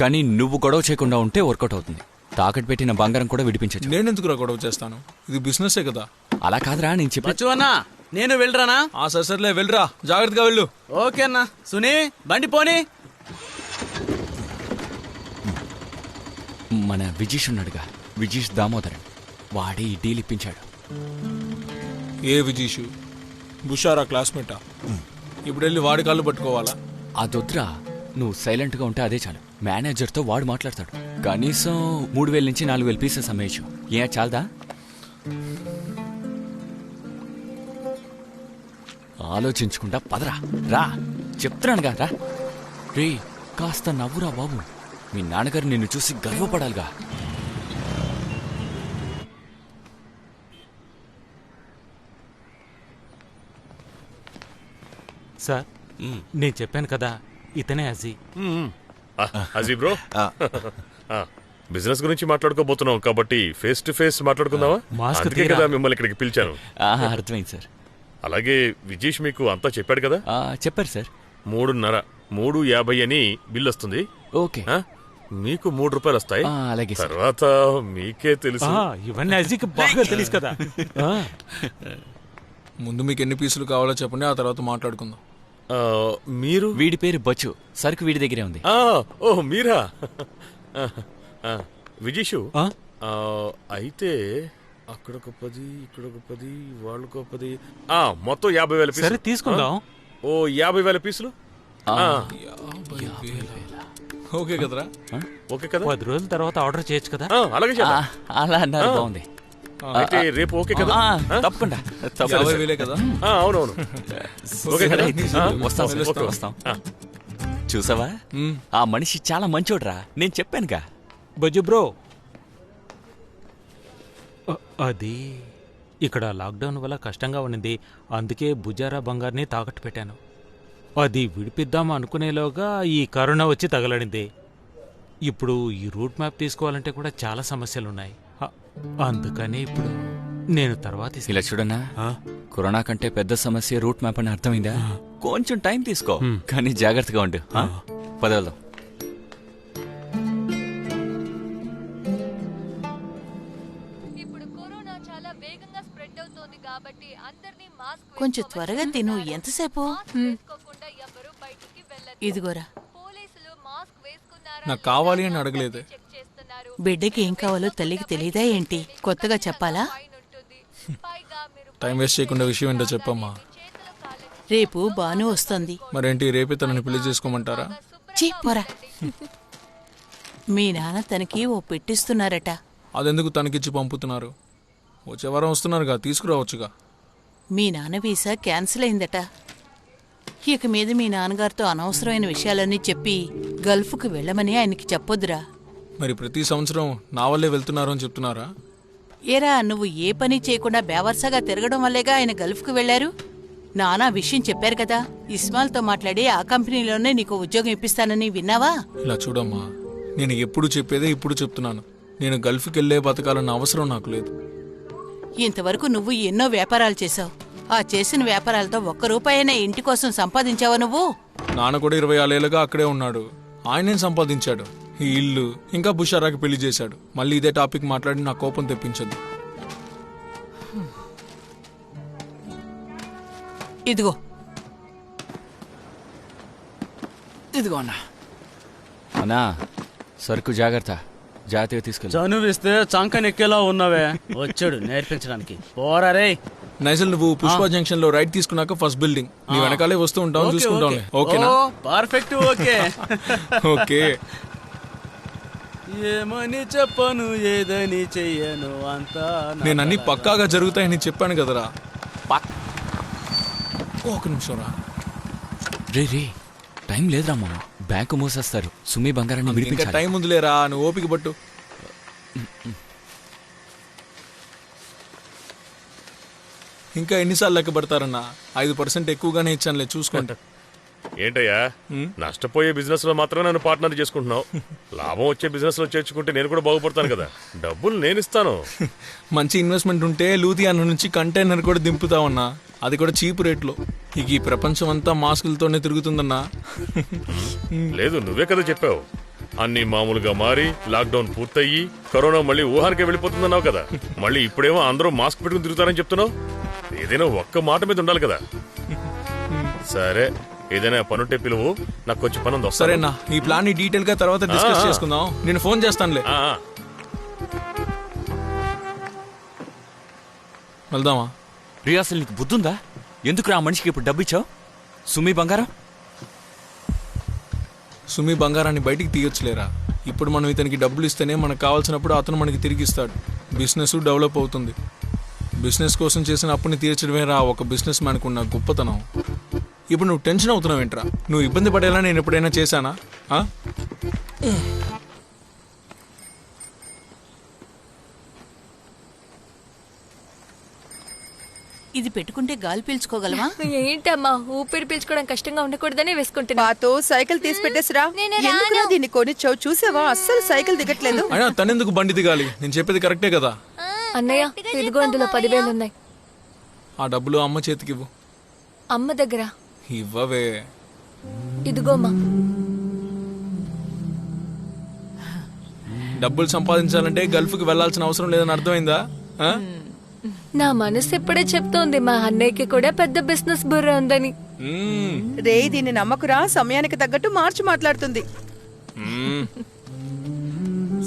కానీ నువ్వు గొడవ చేయకుండా ఉంటే వర్కౌట్ అవుతుంది. తాకట్టు పెట్టిన బంగారం కూడా విడిపించచ్చు. నేను ఎందుకు గొడవ చేస్తాను? ఇది బిజినెస్ కదా. అలా కాదురా, నేను చెప్పచ్చు. అన్నా నేను వెళ్ళరానా? సర్లే వెళ్ళరా, జాగ్రత్తగా వెళ్ళు. ఓకే అన్నా. సునీ బండి పోనీ. మన విజీష్ ఉన్నాడుగా, విజీష్ దామోదరన్, వాడే ఈ డీల్ ఇప్పించాడు. ఏ విజీషు? బుషారా క్లాస్మేటా? ఇప్పుడు వెళ్ళి వాడి కాళ్ళు పట్టుకోవాలా? అదొద్దురా, నువ్వు సైలెంట్ గా ఉంటే అదే చాలు. మేనేజర్ తో వాడు మాట్లాడతాడు. కనీసం 3000 నుంచి 4000 పీసెస్ అమ్మేయచ్చు. ఏ చాలదా? ఆలోచించకుండా పదరా. రా చెప్తున్నానుగా, రా. రే కాస్త నవ్వురా బాబు, మీ నాన్నగారు నిన్ను చూసి గర్వపడాలిగా. సార్, నేను చెప్పాను కదా, ఇతనే అజీ. అజీ బ్రో, బిజినెస్ గురించి మాట్లాడుకోబోతున్నాం కాబట్టి ఫేస్ టు ఫేస్ మాట్లాడుకుందామా? అందుకే కదా మిమ్మల్ని ఇక్కడికి పిలిచాను. అర్థమైంది సార్. అలాగే విజేష్ మీకు అంతా చెప్పాడు కదా? చెప్పారు సార్. 3:50 అని బిల్ వస్తుంది. ఓకే, మీకు 3 రూపాయలు వస్తాయి. అలాగే. తర్వాత మీకే తెలుసు. ఇవన్నీ అజీకి బాగా తెలుసు కదా. ముందు మీకు ఎన్ని పీసులు కావాలో చెప్పండి, ఆ తర్వాత మాట్లాడుకుందాం. మీరు? వీడి పేరు బచ్చు, సరుకు వీడి దగ్గరే ఉంది. ఓ మీరా? విజీషు, అయితే అక్కడొక 10, ఇక్కడొక 10, వాళ్ళకో 10, మొత్తం 50,000 పీసులు. సరే తీసుకుందాం. ఓ 50,000 పీసులు. ఓకే కదరా? ఓకే కదా? 10 రోజుల తర్వాత ఆర్డర్ చేయొచ్చు కదా? అలాగే అలా అన్నారు, బాగుంది. అయితే రేపు ఓకే కదా? తప్పకుండా. 50,000 కదా? అవునవును. ఓకే కదా? వస్తాం. చూసావా, ఆ మనిషి చాలా మంచోడ్రా, నేను చెప్పానుగా. బజ్జు బ్రో, అది ఇక్కడ లాక్డౌన్ వల్ల కష్టంగా ఉన్నది, అందుకే బుజారా బంగార్ని తాకట్టు పెట్టాను. అది విడిపిద్దాం అనుకునేలోగా ఈ కరోనా వచ్చి తగలడింది. ఇప్పుడు ఈ రూట్ మ్యాప్ తీసుకోవాలంటే కూడా చాలా సమస్యలున్నాయి. అందుకని ఇప్పుడు నేను తర్వాత ఇలా చూడన్నా, కరోనా కంటే పెద్ద సమస్య రూట్ మ్యాప్ అని అర్థమైందా? కొంచెం టైం తీసుకో, కానీ జాగ్రత్తగా ఉండు. పదవెళ్దాం. కొంచెం త్వరగా తిను. ఎంతసేపు? ఇదిగోరా. నాకు కావాలి అని అడగలేదు. బిడ్డకి ఏం కావాలో తల్లికి తెలీదా ఏంటి? కొత్తగా చెప్పాలా? టైం వేస్ట్ చేయకుండా విషయం ఏంటో చెప్పమ్మా. రేపు బాను వస్తుంది. మరేంటి, రేపే తనని పెళ్లి చేసుకోమంటారా? పోరా. మీ నాన్న తనకి ఓ పెట్టిస్తున్నారట. అదెందుకు తనకిచ్చి పంపుతున్నారు? వచ్చే వారం వస్తున్నారుగా, తీసుకురావచ్చుగా. మీ నాన్న వీసా క్యాన్సిల్ అయిందట. ఇక మీద మీ నాన్నగారితో అనవసరమైన విషయాలన్నీ చెప్పి గల్ఫ్కు వెళ్ళమని ఆయనకి చెప్పొద్దురా. మరి ప్రతి సంవత్సరం నా వల్లే వెళ్తున్నారు అని చెప్తున్నారా? ఏరా, నువ్వు ఏ పని చేయకుండా బేవర్సగా తిరగడం వల్లేగా ఆయన గల్ఫ్కు వెళ్లారు. నానా విషయం చెప్పారు కదా, ఇస్మాల్తో మాట్లాడి ఆ కంపెనీలోనే నీకు ఉద్యోగం ఇప్పిస్తానని విన్నావా? ఇలా చూడమ్మా, నేను ఎప్పుడు చెప్పేదే ఇప్పుడు చెప్తున్నాను. నేను గల్ఫ్కి వెళ్లే బతకాలన్న అవసరం నాకు లేదు. ఇంతవరకు నువ్వు ఎన్నో వ్యాపారాలు చేశావు. ఆ చేసిన వ్యాపారాలతో 1 రూపాయైనా ఇంటి కోసం సంపాదించావా నువ్వు? నాన్న కూడా 26 ఏళ్ళుగా అక్కడే ఉన్నాడు. ఆయనేం సంపాదించాడు? ఈ ఇల్లు, ఇంకా బుషారాకి పెళ్లి చేశాడు. మళ్ళీ ఇదే టాపిక్ మాట్లాడి నా కోపం తెప్పించద్దు. ఇదిగో అన్నా, సరుకు జాగ్రత్తగా తీసుకెళ్ళి. చనువిస్తే చంకనెక్కేలా ఉన్నావే. వచ్చాడు నేర్పించడానికి. పోరా రే. నైజల్, నువ్వు పుష్ప జంక్షన్ లో రైట్ తీసుకున్నాక ఫస్ట్ బిల్డింగ్, నీ వెనకాలే వస్తూ ఉంటావు, చూసుకుంటావు. ఓకేనా? పర్ఫెక్ట్. ఓకే. ఓకే. ఏమని చెప్పను, ఏదని చెయ్యను, అంతా నేను అన్ని పక్కాగా జరుగుతాయని చెప్పాను కదరా. ఒక నిమిషం రా. రే టైం లేదురా మామ, బ్యాంకు మూసేస్తారు. సుమి బంగారాన్ని ఇంకా విడిపించాలి. టైం ఉందిలేరా, నువ్వు ఓపిక పట్టు. ఇంకా ఎన్నిసార్లు లెక్క పడతారన్నా? 5% ఎక్కువగానే ఇచ్చానులే, చూసుకోండి. ఏంటయ్యా, నష్టపోయే బిజినెస్ లో మాత్రమే నన్ను పార్ట్నర్ చేసుకుంటున్నావు. లాభం వచ్చే బిజినెస్ లో చేర్చుకుంటే నేను కూడా బాగుపడతాను కదా. డబ్బులు నేను ఇస్తాను. మంచి ఇన్వెస్ట్మెంట్ ఉంటే లూథియానా నుంచి కంటైనర్ కూడా దింపుతావన్నా, అది కూడా చీప్ రేట్లో. ఇక ఈ ప్రపంచం అంతా మాస్కులతోనే తిరుగుతుందన్నా. లేదు, నువ్వే కదా చెప్పావు, అన్ని మామూలుగా మారి లాక్డౌన్ పూర్తయ్యి కరోనా మళ్ళీ ఊహానికే వెళ్ళిపోతుందన్నావు కదా. మళ్ళీ ఇప్పుడేమో అందరూ మాస్క్ పెట్టుకుని తిరుగుతారని చెప్తున్నావు. ఏదైనా ఒక్క మాట మీద ఉండాలి కదా. సరే, ఏదైనా పనుంటే పిలువు, నాకు కొంచెం పని ఉంది. సరేనా, ఈ ప్లాన్ ని డీటెయిల్ గా తర్వాత డిస్కస్ చేసుకుందాం. నేను ఫోన్ చేస్తానులే. వెళ్దామా? ప్రియా, అసలు నీకు బుద్ధుందా? ఎందుకు ఆ మనిషికి ఇప్పుడు డబ్బు ఇచ్చావు? సుమి బంగారం సుమి బంగారాన్ని బయటికి తీయొచ్చులేరా. ఇప్పుడు మనం ఇతనికి డబ్బులు ఇస్తేనే మనకు కావాల్సినప్పుడు అతను మనకి తిరిగి ఇస్తాడు. బిజినెస్ డెవలప్ అవుతుంది. బిజినెస్ కోసం చేసిన అప్పుని తీర్చడమే రా ఒక బిజినెస్ మ్యాన్కు ఉన్న గొప్పతనం. ఇప్పుడు నువ్వు టెన్షన్ అవుతున్నావు ఏంట్రా? నువ్వు ఇబ్బంది పడేలా నేను ఎప్పుడైనా చేశానా? ఇది పెట్టుకుంటే గాలి పీల్చుకోగలవా? ఏంటమ్మా, ఊపిరి పీల్చుకోవడం కష్టంగా ఉండకూడదనే వేసుకుంటున్నా. పాతో సైకిల్ తీసి పెట్టేసిరా. ఎందుకురా దీన్ని కొనిచ్చావు? చూసావా, అస్సలు సైకిల్ దిగట్లేదు. అయినా తనెందుకు బండి దిగాలి? నేను చెప్పేది కరెక్టే కదా. అన్నయ్య, ఇదిగో అందులో 10,000 ఉన్నాయి. ఆ డబ్బులు అమ్మ చేతికివ్వు. అమ్మ దగ్గర ఇవ్వవే. ఇదిగోమ్మా. డబ్బులు సంపాదించాలంటే గల్ఫ్కి వెళ్లాల్సిన అవసరం లేదని అర్థమైందా? నా మనసు ఇప్పుడే చెప్తోంది మా అన్నయ్యకి కూడా పెద్ద బిజినెస్ బుర్ర ఉందని. రే, దీన్ని నమ్మకురా, సమయానికి తగ్గట్టు మార్చి మాట్లాడుతుంది.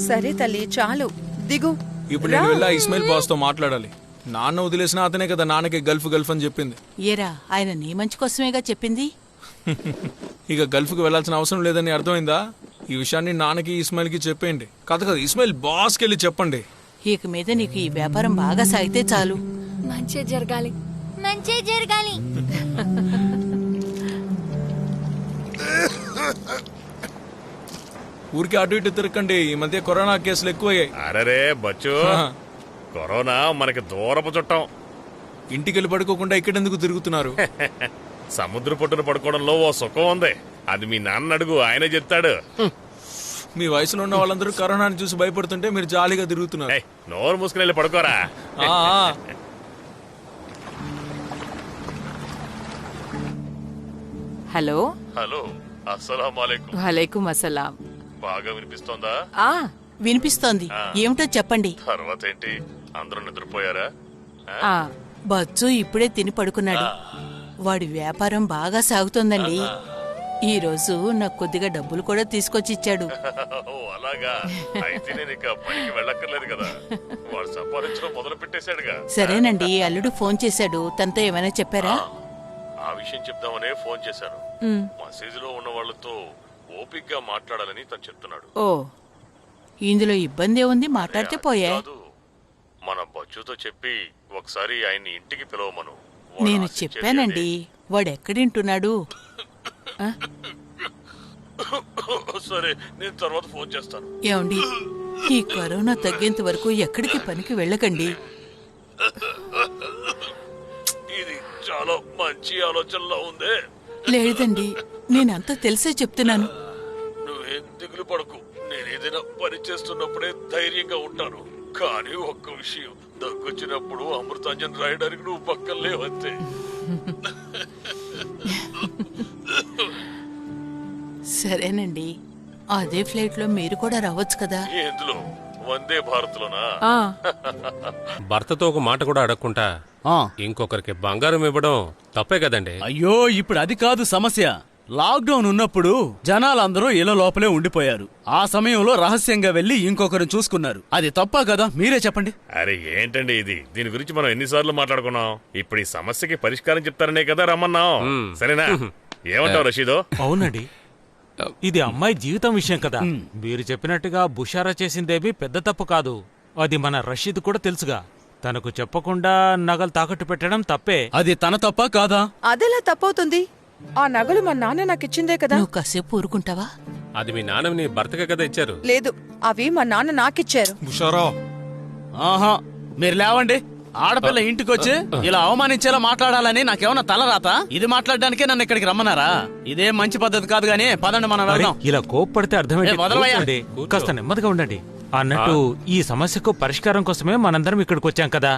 సరే తల్లి, చాలు, దిగు. ఇప్పుడు నేను వెళ్ళా ఇస్మాయిల్ బాస్ తో మాట్లాడాలి. నాన్న వదిలేసినా అతనే కదా నాన్నకి గల్ఫ్ గల్ఫ్ అని చెప్పింది. ఏరా, ఆయన నీ మంచి కోసమేగా చెప్పింది. ఇక గల్ఫ్కి వెళ్లాల్సిన అవసరం లేదని అర్థమైందా? ఈ విషయాన్ని నాన్నకి ఇస్మాయిల్కి చెప్పేయండి. కదా ఇస్మాయిల్ బాస్కి వెళ్ళి చెప్పండి. ఇక మీద నీకు ఈ వ్యాపారం బాగా సాగితే చాలు. మంచి జరగాలి, మంచి జరగాలి. ఊరికి అటు ఇటు తిరగండి. ఈ మధ్య కరోనా కేసులు ఎక్కువయ్యాయి. అరే బచ్చు, కరోనా మనకి దూరపు చుట్టం. ఇంటికి వెళ్ళి పడుకోకుండా ఇక్కడెందుకు తిరుగుతున్నారు? సముద్ర పొట్టున పడుకోవడంలో ఓ సుఖం ఉంది. అది మీ నాన్న అడుగు, ఆయనే చెప్తాడు. మీ వయసులో ఉన్న వాళ్ళందరూ కరోనాని చూసి భయపడుతుంటే మీరు జాలీగా తిరుగుతున్నారు. నోరు మూసుకుని వెళ్ళి పడుకోరా. Hello hello, అస్సలాముఅలైకుం. వలైకుం అస్సలాం. బాగా వినిపిస్తోందా? వినిపిస్తోంది. ఏమిటో చెప్పండి. తర్వాత ఏంటి, అందరూ నిద్రపోయారా? బచ్చు ఇప్పుడే తిని పడుకున్నాడు. వాడి వ్యాపారం బాగా సాగుతోందండి. ఈ రోజు నాకు కొద్దిగా డబ్బులు కూడా తీసుకొచ్చి ఇచ్చాడు. అలాగా, అయితే నేను ఇక పనికి వెళ్ళక్కర్లేదు కదా. వాడు సంపాదించడం మొదలు పెట్టేశాడుగా. సరేనండి, అల్లుడు ఫోన్ చేశాడు. తనతో ఏమైనా చెప్పారా? ఆ విషయం చెప్దామనే ఫోన్ చేశాను. మసీదులో ఉన్న వాళ్ళతో ఓపిగ్గా మాట్లాడాలని తను చెప్తున్నాడు. ఓ, ఇందులో ఇబ్బంది ఏముంది? మాట్లాడితే పోయే. మన బచ్చుతో చెప్పి ఒకసారి ఆయన్ని ఇంటికి పిలవమను. నేను చెప్పానండి, వాడెక్కడింటున్నాడు. సరే, నేను తర్వాత ఫోన్ చేస్తాను. ఏమండి, ఈ కరోనా తగ్గేంత వరకు ఎక్కడికి పనికి వెళ్ళకండి. ఇది చాలా మంచి ఆలోచనలో ఉందే. లేదండి, నేనంతా తెలిసే చెప్తున్నాను. నువ్వేం దిగులు పడకు. నేను ఏదైనా పని చేస్తున్నప్పుడే ధైర్యంగా ఉంటాను. కానీ ఒక్క విషయం, దగ్గొచ్చినప్పుడు అమృతాంజన్ రాయడానికి నువ్వు పక్కన లేవంతే. సరేనండి, అదే ఫ్లైట్ లో మీరు కూడా రావచ్చు కదా. ఎందులో? వందే భారత్ లోనా? భర్తతో ఒక మాట కూడా అడగకుండా ఇంకొకరికి బంగారం ఇవ్వడం తప్పే కదండి. అయ్యో, ఇప్పుడు అది కాదు సమస్య. లాక్డౌన్ ఉన్నప్పుడు జనాలందరూ ఇళ్ల లోపలే ఉండిపోయారు. ఆ సమయంలో రహస్యంగా వెళ్లి ఇంకొకరు చూసుకున్నారు. అది తప్పా కదా? మీరే చెప్పండి. అరే ఏంటండి ఇది? దీని గురించి మనం ఎన్నిసార్లు మాట్లాడుకున్నాం. ఇప్పుడు ఈ సమస్యకి పరిష్కారం చెప్తారనే కదా రమ్మన్నాం. సరేనా? ఏమంటావు రషీదో? అవునండి, ఇది అమ్మాయి జీవితం విషయం కదా. మీరు చెప్పినట్టుగా బుషారా చేసిందేమీ పెద్ద తప్పు కాదు. అది మన రషీద్ కూడా తెలుసుగా. తనకు చెప్పకుండా నగలు తాకట్టు పెట్టడం తప్పే. అది తన తప్ప కాదా? అదెలా తప్పవుతుంది? ఆ నగలు మా నాన్న నాకు ఇచ్చిందే కదా. నువ్వు కాసేపు ఊరుకుంటావా? అది మీ నాన్న నీ భర్తకే కదా ఇచ్చారు. లేదు, అవి మా నాన్న నాకిచ్చారు. ఆహా, మీరు లేవండి. ఆడపిల్ల ఇంటికొచ్చి ఇలా అవమానించేలా మాట్లాడాలని నాకేమన్నా తలరాత? ఇది మాట్లాడడానికే నన్ను ఇక్కడికి రమ్మన్నారా? ఇదే మంచి పద్ధతి కాదు గానీ పదండి మనం వెళ్దాం. ఇలా కోప్పడితే అర్థమైంది. కాస్త నెమ్మదిగా ఉండండి. అన్నట్టు ఈ సమస్యకు పరిష్కారం కోసమే మనందరం ఇక్కడికి వచ్చాం కదా.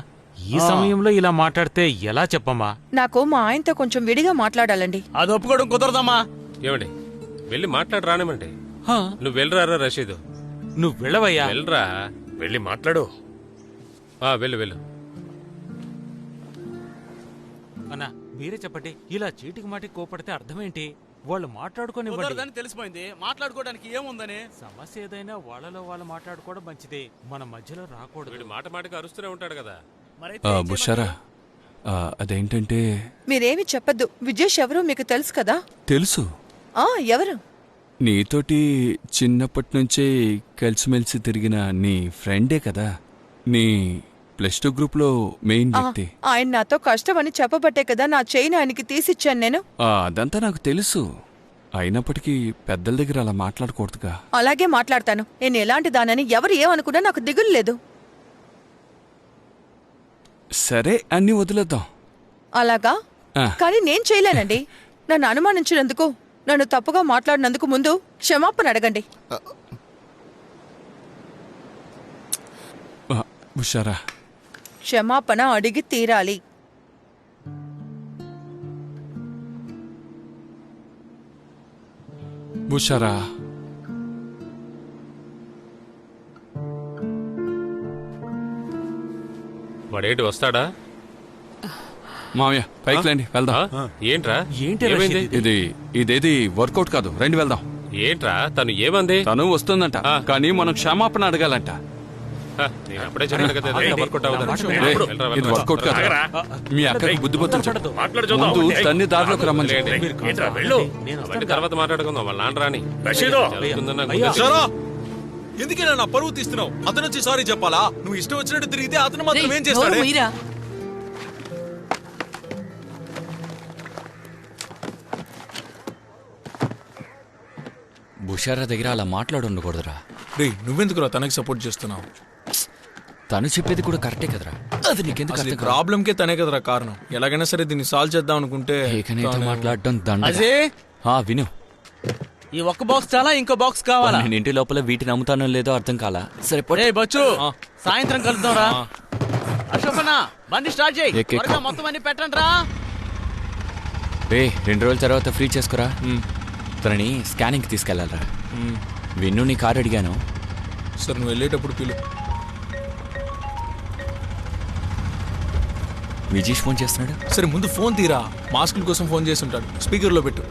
ఈ సమయంలో ఇలా మాట్లాడితే ఎలా చెప్పమ్మా? నాకు మా ఆయనతో కొంచెం విడిగా మాట్లాడాలండి. అది ఒప్పుకోవడం కుదరదమ్మా. ఏమండి, వెళ్ళి మాట్లాడి రానివ్వండి. నువ్వు వెళ్ళరారా రషీదు? నువ్వు వెళ్ళవయ్యా. వెళ్ళరా, వెళ్ళి మాట్లాడు. వెళ్ళు వెళ్ళు. అన్నా మీరే చెప్పండి, ఇలా చీటికి మాటికి కోపడితే అర్థమేంటి? వాళ్ళు మాట్లాడుకొని కుదరదని తెలిసిపోయింది, మాట్లాడుకోవడానికి ఏముందని. సమస్య ఏదైనా వాళ్ళలో వాళ్ళు మాట్లాడుకోవడం మంచిదే, మన మధ్యలో రాకూడదు. వీడు మాట మాటకి అరుస్తూనే ఉంటాడు కదా. బుషారా, అదేంటంటే మీరేమి చెప్పద్దు. విజేష్ ఎవరో మీకు తెలుసు కదా? తెలుసు. ఎవరు? నీతోటి చిన్నప్పటి నుంచే కలిసిమెలిసి తిరిగిన నీ ఫ్రెండే కదా, నీ +2 గ్రూప్ లో మెయిన్ వ్యక్తి. ఆయన నాతో కష్టమని చెప్పబట్టే కదా నా చైన్ ఆయనకి తీసిచ్చాను నేను. అదంతా నాకు తెలుసు. అయినప్పటికీ పెద్దల దగ్గర అలా మాట్లాడకూడదుగా. అలాగే మాట్లాడతాను. నేను ఎలాంటి దానని ఎవరు ఏమనుకున్నా నాకు దిగులు లేదు. సరే, అన్ని వదిలేద్దాం. అలాగా? కానీ నేను చేయలేనండి. నన్ను అనుమానించినందుకు, నన్ను తప్పుగా మాట్లాడినందుకు ముందు క్షమాపణ అడగండి. బుషారా, క్షమాపణ అడిగి తీరాలి. బుషారా, వాడేంటి వస్తాడా? మామయ్య పైకి రండి, వెళ్దాం. ఏంట్రా? ఇదేది వర్కౌట్ కాదు, రండి వెళ్దాం. ఏంట్రా తను ఏమంది? తను వస్తుందంట, కానీ మనం క్షమాపణ అడగాలంట. నేను అప్పుడే చెప్పాను కదా, వర్కౌట్ ఇది వర్కౌట్ కాదు. మీ అక్కకి బుద్ధి పొత్తులు ముందు తన్ని దారిలోకి రమ్మని తర్వాత మాట్లాడుకుందాం. వాళ్ళ నాన్న రాని. ఎందుకైనా నా పరువు తీస్తున్నావు? అతను వచ్చి సారీ చెప్పాలా? నువ్వు ఇష్టం వచ్చినట్టు తిరిగితే అతను మాత్రం ఏం చేస్తాడు? బుషారా దగ్గర అలా మాట్లాడుండకూడదురా. రే, నువ్వెందుకురా తనకి సపోర్ట్ చేస్తున్నావు? తను చెప్పేది కూడా కరెక్టే కదరా. అది నీకెందుకు? ప్రాబ్లం కే తనే కదరా కారణం. ఎలాగైనా సరే దీన్ని సాల్వ్ చేద్దాం అనుకుంటే మాట్లాడడం దండ. విను, ఈ ఒక్క బాక్స్ చాలా, ఇంకో బాక్స్ కావాలా? నేను ఇంటి లోపల వీటిని అమ్ముతానో లేదో అర్థం కాలా. సరే బచ్చు, సాయంత్రం కలుద్దాం రా. అశోకన్నా, బండి స్టార్ట్ చేయి. మొత్తం అన్ని పెట్టండి రా. 2 రోజుల తర్వాత ఫ్రీ చేసుకురా. తనని స్కానింగ్ కి తీసుకెళ్లాలరా. విన్ను నీ కారు అడిగాను. సరే, నువ్వు వెళ్ళేటప్పుడు పిలు. విజేష్ ఫోన్ చేస్తున్నాడు. సరే, ముందు ఫోన్ తీరా. మాస్కుల కోసం ఫోన్ చేసి ఉంటాడు. స్పీకర్ లో పెట్టు.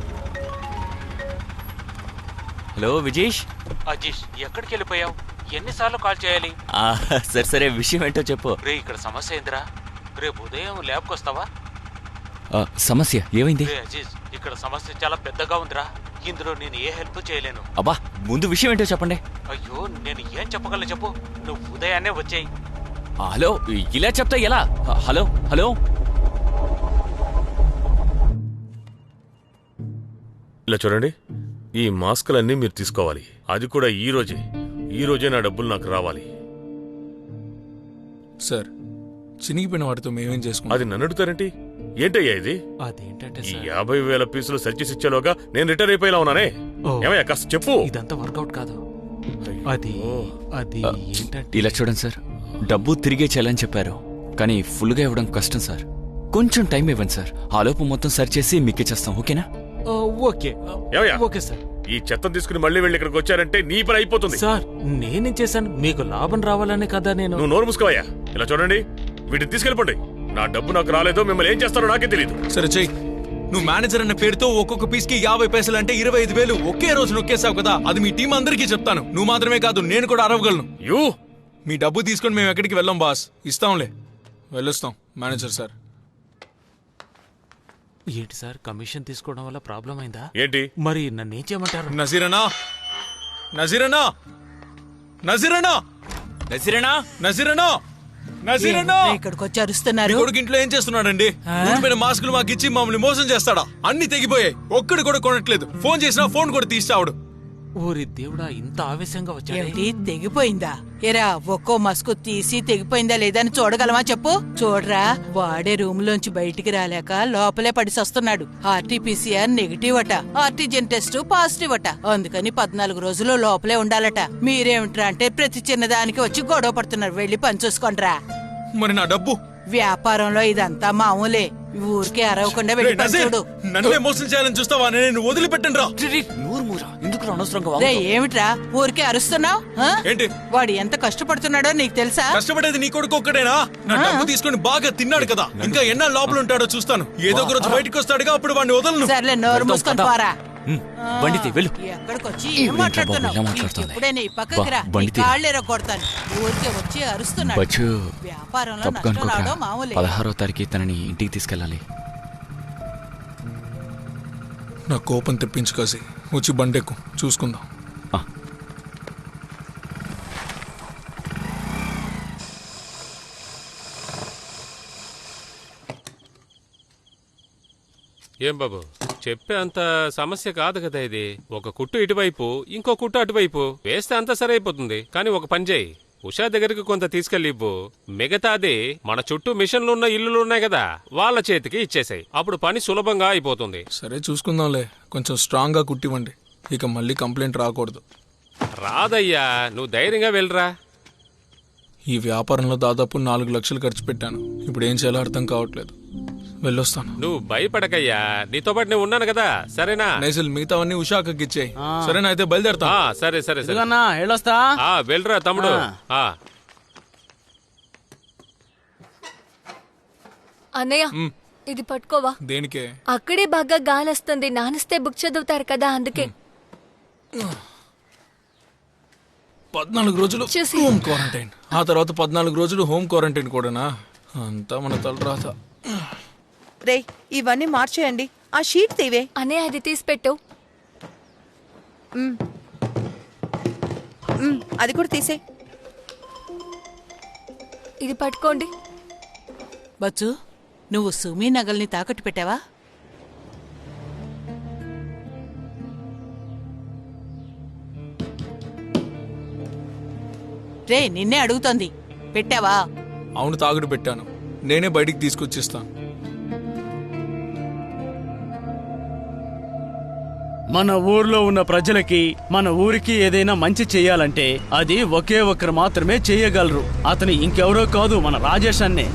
హలో విజేష్. అజీష్, ఎక్కడికి వెళ్ళిపోయావు? ఎన్నిసార్లు కాల్ చేయాలి? సరే విషయం ఏంటో చెప్పు. రే, ఇక్కడ సమస్య ఏందిరా? రేపు ఉదయం ల్యాబ్కి వస్తావా? సమస్య ఏమైంది? అజీష్, ఇక్కడ సమస్య చాలా పెద్దగా ఉందిరా. ఇందులో నేను ఏ హెల్ప్ చేయలేను. అబ్బా, ముందు విషయం ఏంటో చెప్పండి. అయ్యో, నేను ఏం చెప్పగలను చెప్పు. నువ్వు ఉదయాన్నే వచ్చేయి. హలో, ఇలా చెప్తా ఎలా? హలో హలో ఇలా చూడండి, ఈ మాస్కులన్నీ మీరు తీసుకోవాలి. అది కూడా ఈ రోజే నా డబ్బులు నాకు రావాలి. సార్, చినిగిపోయిన వాటితో మేమేం చేసుకున్నాం? అది నన్ను అడుగుతారేంటి? ఏంటయ్యా ఇది? అదేంటంటే ఈ 50,000 పీసులు సర్చీస్ ఇచ్చేలోగా నేను రిటైర్ అయిపోయేలా ఉన్నానే. ఏమయ్యా, కాస్త చెప్పు. ఇదంతా వర్కౌట్ కాదు. అది ఏంటంటే, ఇలా చూడండి సార్, డబ్బు తిరిగే చేయాలని చెప్పారు, కానీ ఫుల్గా ఇవ్వడం కష్టం సార్. కొంచెం టైం ఇవ్వండి సార్. ఆ లోపు మొత్తం సర్చ్ చేసి మీకు ఇచ్చేస్తాం. ఓకేనా? Okay sir. ఈ చెత్త తీసుకుని మళ్ళీ వెళ్ళి ఇక్కడికి వచ్చారంటే నీ పని అయిపోతుంది. సార్, నేనేం చేశాను? మీకు లాభం రావాలనే కదా నేను. నువ్వు నోరు మూసుకోవయ్యా. ఇలా చూడండి, వీటిని తీసుకెళ్ళిపోండి. నా డబ్బు నాకు రాలేదో మిమ్మల్ని ఏం చేస్తారో నాకే తెలియదు. సరే చెయ్యి. నువ్వు మేనేజర్ అన్న పేరుతో ఒక్కొక్క పీస్ కి 50 పైసలు అంటే 25,000 ఒకే రోజు నొక్కేసావు కదా. అది మీ టీం అందరికీ చెప్తాను. నువ్వు మాత్రమే కాదు, నేను కూడా అరవగలను. మీ డబ్బు తీసుకొని మేము ఎక్కడికి వెళ్ళాం బాస్. ఇస్తాంలే, వెళ్ళొస్తాం. Manager sir. ఏంటి సార్, కమిషన్ తీసుకోవడం వల్ల ప్రాబ్లం అయిందా? ఏంటి మరి నన్ను ఏం చేయమంటారు? నజీరనా, నజీరనా, నజీరనా, నజీరనా, నజీరనా, నజీరనా, ఇక్కడికి వచ్చి అరుస్తున్నారు. కొడుకు ఇంట్లో ఏం చేస్తున్నాడండి? ఊడిపోయిన మాస్కులు మాకు ఇచ్చి మమ్మల్ని మోసం చేస్తాడా? అన్ని తెగిపోయాయి. ఒక్కడు కూడా కొనట్లేదు. ఫోన్ చేసినా ఫోన్ కూడా తీస్తాడు. ఊరి దేవుడా, ఇంత ఆవేశంగా వచ్చాడు. తెగిపోయిందా? ఎరా, ఒక్కో మస్కు తీసి తెగిపోయిందా లేదా అని చూడగలమా చెప్పు. చూడరా, వాడే రూమ్ లోంచి బయటికి రాలేక లోపలే పడిసొస్తున్నాడు. RT-PCR నెగిటివ్ అట, ఆర్టిజన్ టెస్ట్ పాజిటివ్ అట. అందుకని 14 రోజులు లోపలే ఉండాలట. మీరేమిట్రా అంటే ప్రతి చిన్నదానికి వచ్చి గొడవ పడుతున్నారు. వెళ్ళి పని చూసుకోండిరా. మరి నా డబ్బు? వ్యాపారంలో ఇదంతా మామూలే. ఊరికే అరవకుండా వెళ్ళి పని చూడు. నన్నే మోసం చేయాలని చూస్తావా? నేను వదిలిపెట్టండి రా. ఎందుకు అనవసరంగా రే ఏమిట్రా ఊరికే అరుస్తున్నావు? ఏంటి వాడు ఎంత కష్టపడుతున్నాడో నీకు తెలుసా? కష్టపడేది నీ కొడుకు ఒక్కడేనా? నా డబ్బు తీసుకొని బాగా తిన్నాడు కదా, ఇంకా ఎన్నాళ్ళు లోపల ఉంటాడో చూస్తాను. ఏదో ఒక రోజు బయటకు వస్తాడుగా, అప్పుడు వాడిని వదలను. సర్లే నోరు మూసుకొని పోరా. బండితి వెళ్ళు. ఎక్కడికొచ్చి ఏం మాట్లాడుతున్నావు? ఇప్పుడే నీ పక్కకి రా, నీ కాళ్ళేరో కొడతాను. ఊరికే వచ్చి అరుస్తున్నాడు. వ్యాపారంలో నష్టం రావడం మామూలే. 16వ తారీఖు తనని ఇంటికి తీసుకెళ్ళాలి. నా కోపం తెప్పించు కాసి, వచ్చి బండెక్కు, చూసుకుందాం. ఏం బాబు, చెప్పే అంత సమస్య కాదు కదా ఇది. ఒక కుట్టు ఇటువైపు, ఇంకో కుట్టు అటువైపు వేస్తే అంతా సరైపోతుంది. కానీ ఒక పని చేయి, ఉషా దగ్గరికి కొంత తీసుకెళ్ళి ఇవ్వు. మిగతాది మన చుట్టూ మిషన్లు ఉన్న ఇల్లులు ఉన్నాయి కదా, వాళ్ళ చేతికి ఇచ్చేసాయి. అప్పుడు పని సులభంగా అయిపోతుంది. సరే చూసుకుందాంలే, కొంచెం స్ట్రాంగ్ గా కుట్టివ్వండి, ఇక మళ్ళీ కంప్లైంట్ రాకూడదు. రాదయ్యా, నువ్వు ధైర్యంగా వెళ్ళరా. ఈ వ్యాపారంలో దాదాపు 4 లక్షలు ఖర్చు పెట్టాను. ఇప్పుడు ఏం చేయాలో అర్థం కావట్లేదు. వెళ్ళొస్తాను. నువ్వు భయపడకయ్యా, నీతో పాటు నేను ఉన్నాను కదా, సరేనా? నైజల్ మిగతావన్నీ ఉషాకి ఇచ్చేయి. సరేనా? అయితే బయలుదేరతా. సరే సరే సరే, వెళ్ళొస్తా. వెళ్ళరా తమ్ముడు. అన్నయ్య ఇది పట్టుకోవా. దేనికే? అక్కడే బాగా గాలొస్తుంది, నానిస్తే బుక్ చదువుతారు కదా, అందుకే. 14 రోజులు హోమ్ క్వారంటైన్, ఆ తర్వాత 14 రోజులు హోమ్ క్వారంటైన్ కూడానా? అంతా మన తలరాత. రే ఇవన్నీ మార్చేయండి, ఆ షీట్ తీవే. అనే అది తీసిపెట్టు. అది కూడా తీసే. ఇది పట్టుకోండి. బచ్చు, నువ్వు సుమీ నగల్ని తాకట్టు పెట్టావా? రే నిన్నే అడుగుతోంది, పెట్టావా? అవును, తాగుడు పెట్టాను. నేనే బయటికి తీసుకొచ్చిస్తాను. మన ఊర్లో ఉన్న ప్రజలకి, మన ఊరికి ఏదైనా మంచి చెయ్యాలంటే అది ఒకే ఒక్కరు మాత్రమే చేయగలరు. అతను ఇంకెవరో కాదు, మన రాజేష్ అన్నే.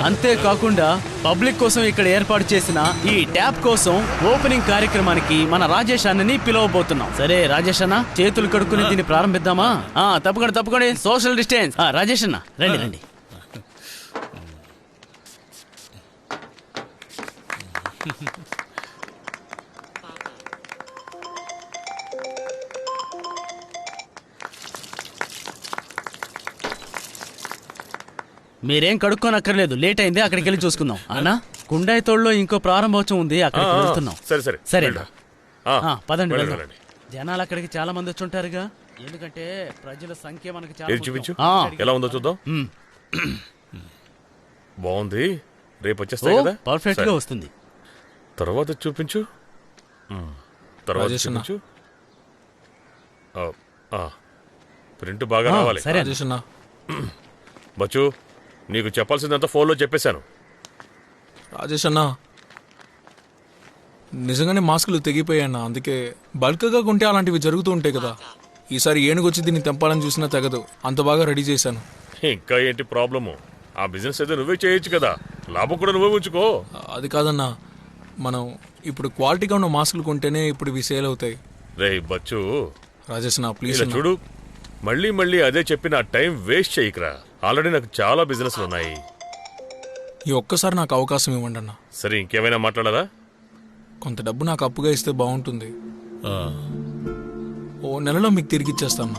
అంతేకాకుండా పబ్లిక్ కోసం ఇక్కడ ఏర్పాటు చేసిన ఈ ట్యాప్ కోసం ఓపెనింగ్ కార్యక్రమానికి మన రాజేష్ అన్నని పిలవబోతున్నాం. సరే రాజేష్ అన్న, చేతులు కడుక్కుని దీన్ని ప్రారంభిద్దామా? తప్పకుండా సోషల్ డిస్టెన్స్. రాజేష్ అన్న రండి రండి. మీరేం కడుక్కోనక్కర్లేదు, లేట్ అయింది, అక్కడికి వెళ్ళి చూసుకుందాం. అన్నా, కుండాయితోళ్ళలో ఇంకో ప్రారంభోత్సవం ఉంది, అక్కడికి వెళ్తున్నాం. సరే పదండి వెళ్దాం. జనాలు అక్కడికి చాలా మంది వచ్చుంటారుగా, ఎందుకంటే ప్రజల సంఖ్య మనకి చాలా. ఎలా ఉందో చూద్దాం. బాగుంది, రేపు వచ్చేస్తాయి కదా, పర్ఫెక్ట్ గా వస్తుంది. తర్వాత చూపించు. ప్రింట్ బాగా రావాలి. బచ్చు, నీకు చెప్పాల్సిందంతా ఫోన్లో చెప్పేశాను. రాజేష్ అన్నా, నిజంగానే మాస్కులు తెగిపోయాయన్నా, అందుకే బల్క్గా కొంటే అలాంటివి జరుగుతూ ఉంటాయి కదా. ఈసారి ఏనుగొచ్చి దీన్ని తెంపాలని చూసినా తెగదు, అంత బాగా రెడీ చేశాను. ఇంకా ఏంటి ప్రాబ్లము? ఆ బిజినెస్ అయితే నువ్వే చేయొచ్చు కదా, లాభం కూడా నువ్వే ఉంచుకో. అది కాదన్నా, మనం ఇప్పుడు క్వాలిటీగా ఉన్న మాస్కులు కొంటేనే ఇప్పుడు ఇవి సేల్ అవుతాయి. రే బచ్చు, రాజేష్ నా ప్లీజ్ చూడు, మళ్ళీ మళ్ళీ అదే చెప్పి నా టైం వేస్ట్ చేయకురా. ఆల్రెడీ నాకు చాలా బిజినెస్లు ఉన్నాయి. ఈ ఒక్కసారి నాకు అవకాశం ఇవ్వండి అన్న. సరే, ఇంకేమైనా మాట్లాడాలా? కొంత డబ్బు నాకు అప్పుగా ఇస్తే బాగుంటుంది. ఓ నెలలో మీకు తిరిగి ఇచ్చేస్తాను.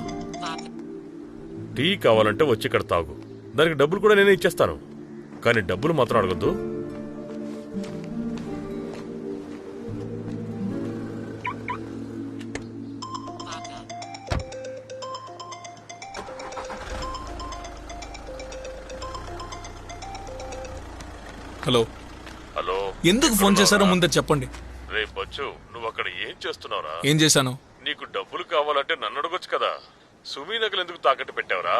టీ కావాలంటే వచ్చి ఇక్కడ తాగు, దానికి డబ్బులు కూడా నేనే ఇచ్చేస్తాను. కానీ డబ్బులు మాత్రం అడగద్దు. హలో హలో, ఎందుకు ఫోన్ చేశారో ముందే చెప్పండి. రే బచ్చు, నువ్వు అక్కడ ఏం చేస్తున్నావురా? ఏం చేశాను? నీకు డబ్బులు కావాలంటే నన్ను అడగొచ్చు కదా. సుమీ నగలు ఎందుకు తాకట్టు పెట్టావురా?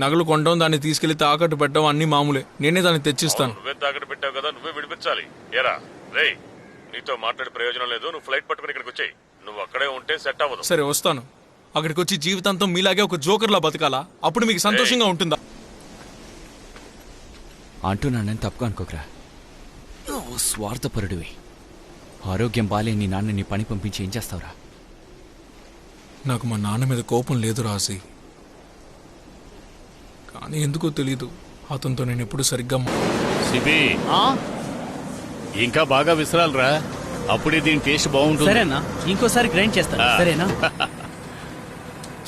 నగలు కొనడం, దాన్ని తీసుకెళ్లి తాకట్టు పెట్టడం అన్ని మామూలే. నేనే దాన్ని తెచ్చిస్తాను. నువ్వే తాకట్టు పెట్టావు కదా, నువ్వే విడిపించాలి. ఏరా రే, నీతో మాట్లాడే ప్రయోజనం లేదు. నువ్వు ఫ్లైట్ పట్టుకుని ఇక్కడికి వచ్చాయి. నువ్వు అక్కడే ఉంటే సెట్ అవ్వదు. సరే వస్తాను. అక్కడికి వచ్చి జీవితాంతం మీలాగే ఒక జోకర్లా బతకాలా? అప్పుడు మీకు సంతోషంగా ఉంటుందా? అంటూ నన్ను తప్పుగా అనుకోకరా. ఓ స్వార్థపరుడివి. ఆరోగ్యం బాలే నీ నాన్న నీ పని పంపించి ఏం చేస్తావురా? నాకు మా నాన్న మీద కోపం లేదు రాసి, కానీ ఎందుకో తెలీదు అతనితో నేను ఎప్పుడు సరిగ్గా సిబి ఇంకా బాగా విసరాలరా, అప్పుడే దీని టేస్ట్ బాగుంటుంది. సరేనా, ఇంకోసారి గ్రైండ్ చేస్తా. సరేనా?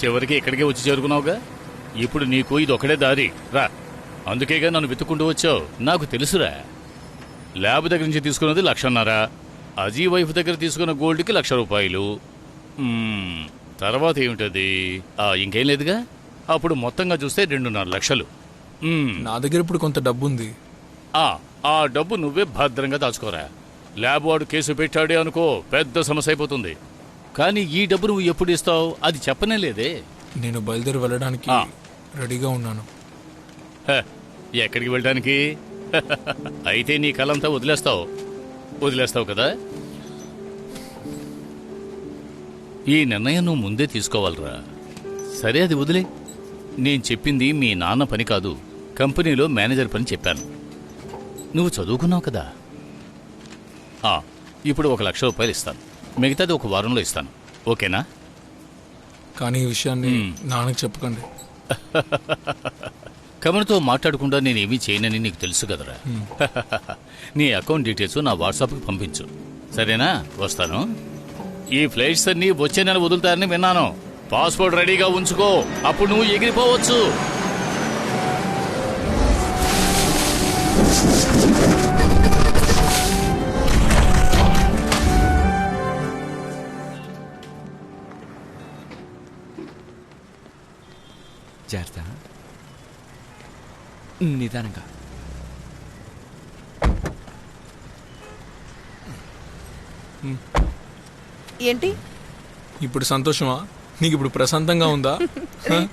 చివరికి ఇక్కడికే వచ్చి చేరుకున్నావుగా, ఇప్పుడు నీకు ఇది ఒకడే దారి రా. అందుకేగా నన్ను వెతుక్కుంటూ వచ్చావు. నాకు తెలుసురా, ల్యాబ్ దగ్గర నుంచి తీసుకున్నది 1,50,000, అజీ వైఫ్ దగ్గర తీసుకున్న గోల్డ్కి 1,00,000 రూపాయలు. తర్వాత ఏమిటది? ఇంకేం లేదుగా. అప్పుడు మొత్తంగా చూస్తే 2.5 లక్షలు. నా దగ్గర ఇప్పుడు కొంత డబ్బు ఉంది. ఆ డబ్బు నువ్వే భద్రంగా దాచుకోరా. ల్యాబ్ వాడు కేసు పెట్టాడే అనుకో, పెద్ద సమస్య అయిపోతుంది. కానీ ఈ డబ్బు నువ్వు ఎప్పుడు ఇస్తావు అది చెప్పనే లేదే. నేను బయలుదేరి వెళ్ళడానికి రెడీగా ఉన్నాను. ఎక్కడికి వెళ్ళడానికి? అయితే నీ కలంతా వదిలేస్తావు కదా. ఈ నిర్ణయం నువ్వు ముందే తీసుకోవాలరా. సరే, అది వదిలే. నేను చెప్పింది మీ నాన్న పని కాదు, కంపెనీలో మేనేజర్ పని చెప్పాను. నువ్వు చదువుకున్నావు కదా. ఇప్పుడు 1,00,000 రూపాయలు ఇస్తాను, మిగతాది 1 వారంలో ఇస్తాను. ఓకేనా? కానీ ఈ విషయాన్ని నాన్నకి చెప్పకండి. కమర్తో మాట్లాడకుండా నేనేమీ చేయనని నీకు తెలుసు కదరా. నీ అకౌంట్ డీటెయిల్స్ నా వాట్సాప్కి పంపించు, సరేనా? వస్తాను. ఈ ఫ్లైట్స్ అన్నీ వచ్చే నెల వదులుతారని విన్నాను. పాస్పోర్ట్ రెడీగా ఉంచుకో, అప్పుడు నువ్వు ఎగిరిపోవచ్చు. జాగ్రత్త, నిదానంగా. ఏంటి ఇప్పుడు సంతోషమా? నీకు ఇప్పుడు ప్రశాంతంగా ఉందా?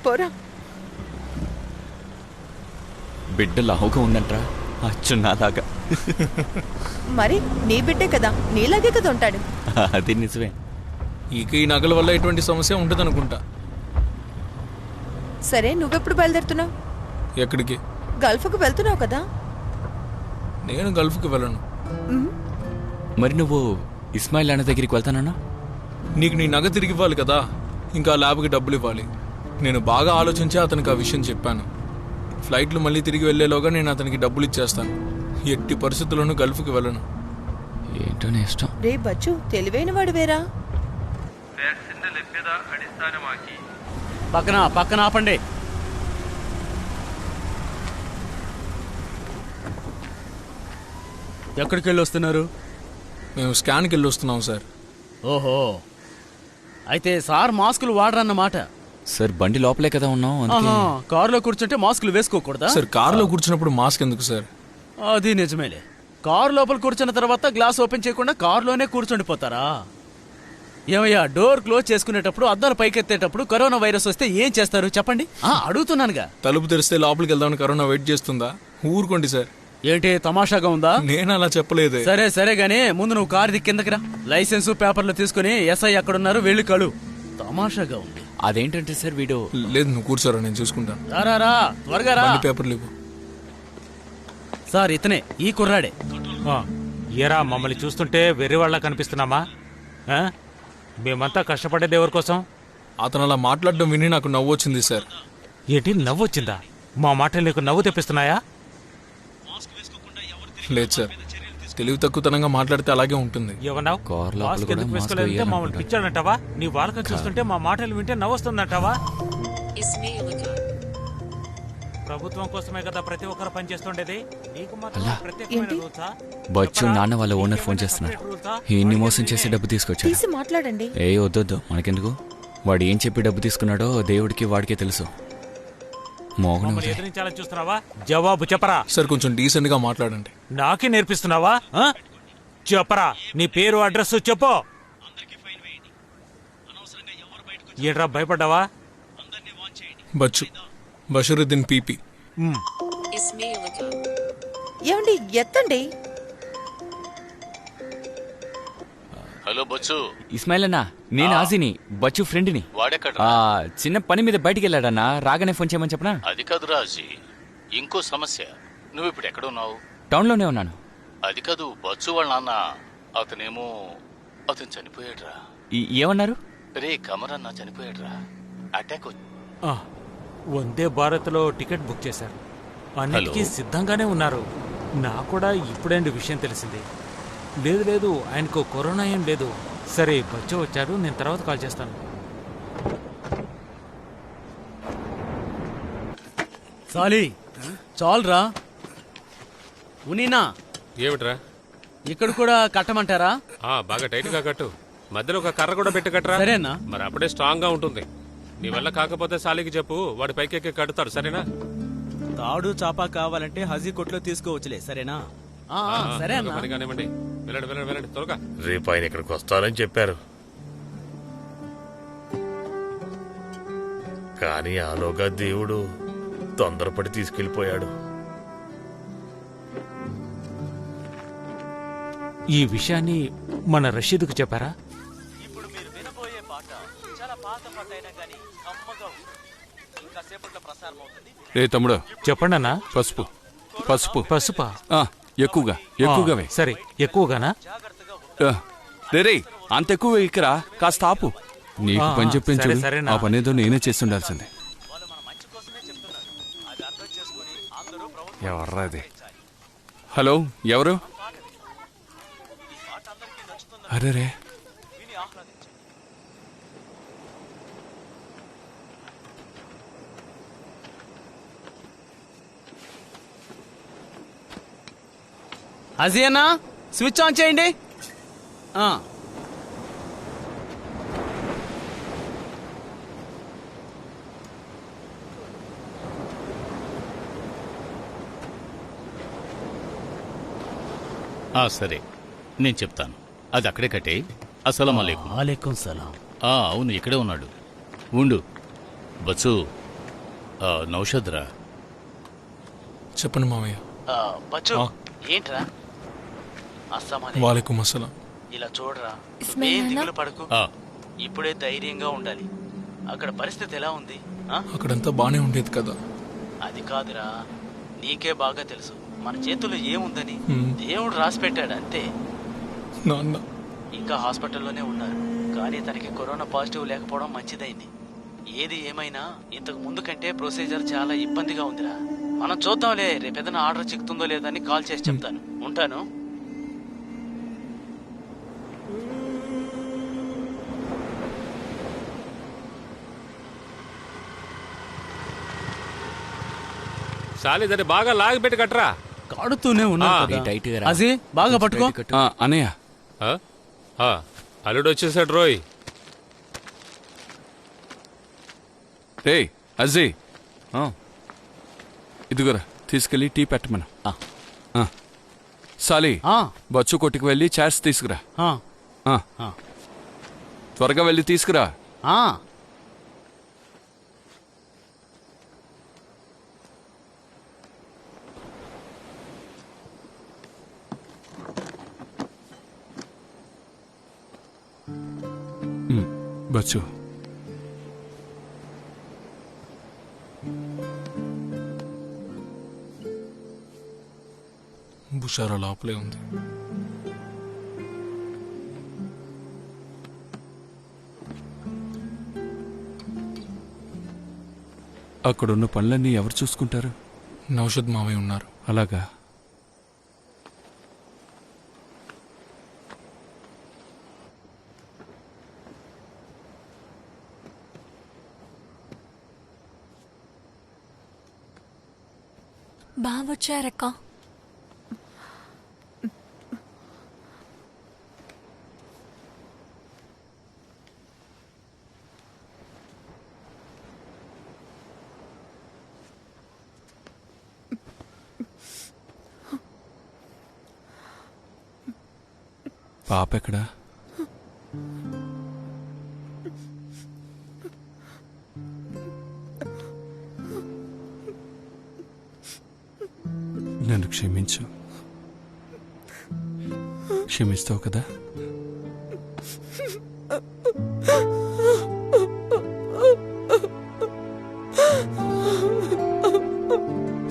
పోరా. బిడ్డ లావుగా ఉందంట్రా, అచ్చు నాలాగా. మరి నీ బిడ్డే కదా, నీలాగే కదా ఉంటాడు. అది నిజమే. ఇక ఈ నగల వల్ల ఎటువంటి సమస్య ఉండదు అనుకుంటా. సరే, నువ్వెప్పుడు బయలుదేరుతున్నావు? ఎక్కడికి? గల్ఫ్కు వెళ్తున్నావు కదా. నేను గల్ఫ్కి వెళ్ళను. మరి నువ్వు ఇస్మాయిల్ అన్న దగ్గరికి వెళ్తానన్నా? నీకు నీ నగ తిరిగి ఇవ్వాలి కదా, ఇంకా ల్యాబ్కి డబ్బులు ఇవ్వాలి. నేను బాగా ఆలోచించి అతనికి ఆ విషయం చెప్పాను. ఫ్లైట్లు మళ్ళీ తిరిగి వెళ్లేలోగా నేను అతనికి డబ్బులు ఇచ్చేస్తాను. ఎట్టి పరిస్థితుల్లోనూ గల్ఫ్కి వెళ్ళను. ఏంటో ఇష్టం. రే బచ్చు, తెలివైన వాడు వేరా. పక్కన ఆపండి. ఎక్కడికి వెళ్ళి వస్తున్నారు? మేము స్కాన్కి వెళ్ళి వస్తున్నాం సార్. ఓహో, అయితే సార్ మాస్కులు వాడరన్నమాట. సార్ బండి లోపలే కదా ఉన్నాం, కారులో కూర్చుంటే మాస్కులు వేసుకోకూడదా? సార్ కారులో కూర్చున్నప్పుడు మాస్క్ ఎందుకు సార్? అది నిజమేలే. కారు లోపల కూర్చున్న తర్వాత గ్లాస్ ఓపెన్ చేయకుండా కారులోనే కూర్చుండిపోతారా? ఏమయ్యా, డోర్ క్లోజ్ చేసుకునేటప్పుడు అద్దాలు పైకెత్తేటప్పుడు కరోనా వైరస్ వస్తే ఏం చేస్తారు చెప్పండి? అడుగుతున్నానుగా. తలుపు తెరిస్తే లోపలికి వెళ్దామని కరోనా వెయిట్ చేస్తుందా? ఊరుకోండి సార్. ఏంటి తమాషాగా ఉందా? నేను అలా చెప్పలేదు. సరే గానీ ముందు నువ్వు కారు దిక్కి కిందకి రా. లైసెన్స్ పేపర్లు తీసుకుని ఎస్ఐ ఎక్కడున్నారు వెళ్ళి కలు. తమాషాగా ఉంది. అదేంటంటే సార్ వీడు. లేదు, నువ్వు కూర్చోరా, నేను చూసుకుంటాను. రా త్వరగా రా. పేపర్లు ఇవ్వు సార్. ఇతనే, ఈ కుర్రాడే. ఏరా, మమ్మల్ని చూస్తుంటే వెర్రి వాళ్ళ కనిపిస్తున్నామా? మేమంతా కష్టపడేది ఎవరి కోసం? అతను అలా మాట్లాడడం విని నాకు నవ్వు వచ్చింది సార్. ఏంటి నవ్వు వచ్చిందా? మా మాటలు నీకు నవ్వు తెప్పిస్తున్నాయా? లేదు సార్, తెలివి తక్కువతనంగా మాట్లాడితే అలాగే ఉంటుంది. మమ్మల్ని పిచ్చాడంటావా? నీ వాళ్ళకి చూస్తుంటే మా మాటలు వింటే నవ్వొస్తుందంటావా? ప్రభుత్వం కోసమే కదా ప్రతి ఒక్కరు పనిచేస్తుండేది. నీకు మాత్రం బచ్చు నాన్న వాళ్ళ ఓనర్ ఫోన్ చేస్తున్నారు. ఇన్ని మోసం చేసి డబ్బు తీసుకొచ్చాడు. మాట్లాడండి. వద్దొద్దు, మనకెందుకు. వాడు ఏం చెప్పి డబ్బు తీసుకున్నాడో దేవుడికి వాడికే తెలుసు. ఎదిరించాలని చూస్తున్నావా? జవాబు చెప్పరా. సార్ కొంచెం డీసెంట్ గా మాట్లాడండి. నాకే నేర్పిస్తున్నావా? చెప్పరా, నీ పేరు అడ్రస్ చెప్పు. ఏంట్రా భయపడ్డావా? బచ్చు, బషరుద్దీన్ పీపీ. ఏమండి, ఎత్తండి. హలో బచ్చు. ఇస్మాయిల్ అన్నా, నేను ఆజీని, బచ్చు ఫ్రెండ్ని. చిన్న పని మీద బయటికి వెళ్ళాడన్నా, రాగానే ఫోన్ చేయమని చెప్పనా? అది కాదు రాజీ, ఇంకో సమస్య. నువ్వు ఇప్పుడు ఎక్కడ ఉన్నావు? టౌన్లోనే ఉన్నాను. అది కాదు, బచ్చు వాళ్ళ నాన్న. అతనేమో అతను చనిపోయాడురా. ఏమన్నారు? రే కమరన్న చనిపోయాడురా. అటాక్ వందే భారత్లో టికెట్ బుక్ చేశారు. అన్నిటికీ సిద్ధంగానే ఉన్నారు. నాకు కూడా ఇప్పుడేంటి విషయం తెలిసింది. లేదు ఆయనకు కరోనా ఏం లేదు. సరే బచ్చు వచ్చాడు, నేను తర్వాత కాల్ చేస్తాను. సాలి చాలురా. ఉనీనా ఏమిట్రా? ఇక్కడ కూడా కట్టమంటారా? బాగా టైట్ గా కట్టు. మధ్యలో ఒక కర్ర కూడా పెట్టి కట్టరా. సరేనా? మరి అప్పుడే స్ట్రాంగ్ గా ఉంటుంది. నీ వల్ల కాకపోతే సాలికి చెప్పు, వాడి పైకి కడతాడు. సరేనా? తాడు చాపా కావాలంటే హజీ కొట్లో తీసుకోవచ్చులే. సరేనా? సరే అన్న. కానివ్వండి. వెళ్ళండి త్వరగా. రేపు ఆయన ఇక్కడికి వస్తారని చెప్పారు, కానీ ఆలోగా దేవుడు తొందరపడి తీసుకెళ్లిపోయాడు. ఈ విషయాన్ని మన రషీద్కు చెప్పారా? ఇప్పుడు మీరు వినబోయే పాట చాలా పాత పాట అయినా కానీ అమ్మగా ఇంకా సేపట్లో ప్రసారం అవుతుంది. రే తమ్ముడు, చెప్పండి అన్నా. పసుపా? ఎక్కువగా సరే, ఎక్కువగానా? రే అంత ఎక్కువ ఇక్కడ కాస్త ఆపు. నీకు పని చెప్పించు. ఆ పనేదో నేనే చేస్తుండాల్సిందే. ఎవర్రా అది? హలో, ఎవరు? అరే రే, అజీనా స్విచ్ ఆన్ చేయండి. సరే, నేను చెప్తాను. అది అక్కడే కట్టే. అస్సలం అలైకుం. అలైకుం సలాం. అవును, ఇక్కడే ఉన్నాడు. ఉండు. బచ్చు, నౌషద్రా. చెప్పండి మామయ్య. బచ్చు ఏంట్రా? వాలేకుం అస్సలాం. ఇలా చూడరా, దిగులు పడకు. ఇప్పుడే ధైర్యంగా ఉండాలి. అక్కడ పరిస్థితి ఎలా ఉంది? అక్కడంతా బానే ఉండేది కదా. అది కాదురా, నీకే బాగా తెలుసు మన చేతుల్లో ఏముందని. దేవుడు రాసి పెట్టాడు అంతే. నాన్న ఇంకా హాస్పిటల్లోనే ఉన్నారు, కానీ తనకి కరోనా పాజిటివ్ లేకపోవడం మంచిదైంది. ఏది ఏమైనా ఇంతకు ముందు కంటే ప్రొసీజర్ చాలా ఇబ్బందిగా ఉందిరా. మనం చూద్దాంలే, రేపేదైనా ఆర్డర్ చిక్కుతుందో లేదని కాల్ చేసి చెప్తాను. ఉంటాను. సాలి దాన్ని బాగా లాగి పెట్టి కట్టరా. కాడుతూనే ఉన్నా. అజీ బాగా పట్టుకో. అనయ్య, అల్లుడు వచ్చేసాడు రోయ్. రే అజీ, ఇదిగోరా తీసుకెళ్ళి టీ పెట్టమను. సాలి, బచ్చు కొట్టుకు వెళ్ళి చైర్స్ తీసుకురా. త్వరగా వెళ్ళి తీసుకురా. బచ్చు, బుషారా లోపలే ఉంది. అక్కడున్న పనులన్నీ ఎవరు చూసుకుంటారు? నౌషద్ మావయ్య ఉన్నారు. అలాగా? బావొచ్చారక్క. పాప ఎక్కడా? నన్ను క్షమించు. క్షమిస్తావు కదా?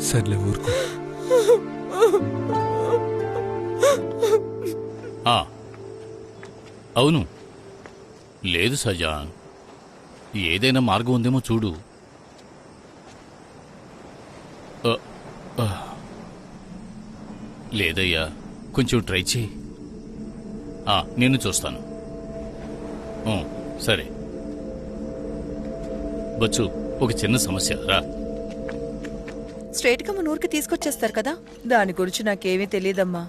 సర్లే, ఊరుకో. అవును. లేదు సజాన్, ఏదైనా మార్గం ఉందేమో చూడు. లేదయ్యా, కొంచెం ట్రై చేయి. నేను చూస్తాను. సరే బచ్చు, ఒక చిన్న సమస్య. రా. స్ట్రైట్ గా మన ఊరికి తీసుకొచ్చేస్తారు కదా, దాని గురించి నాకేమీ తెలియదమ్మా.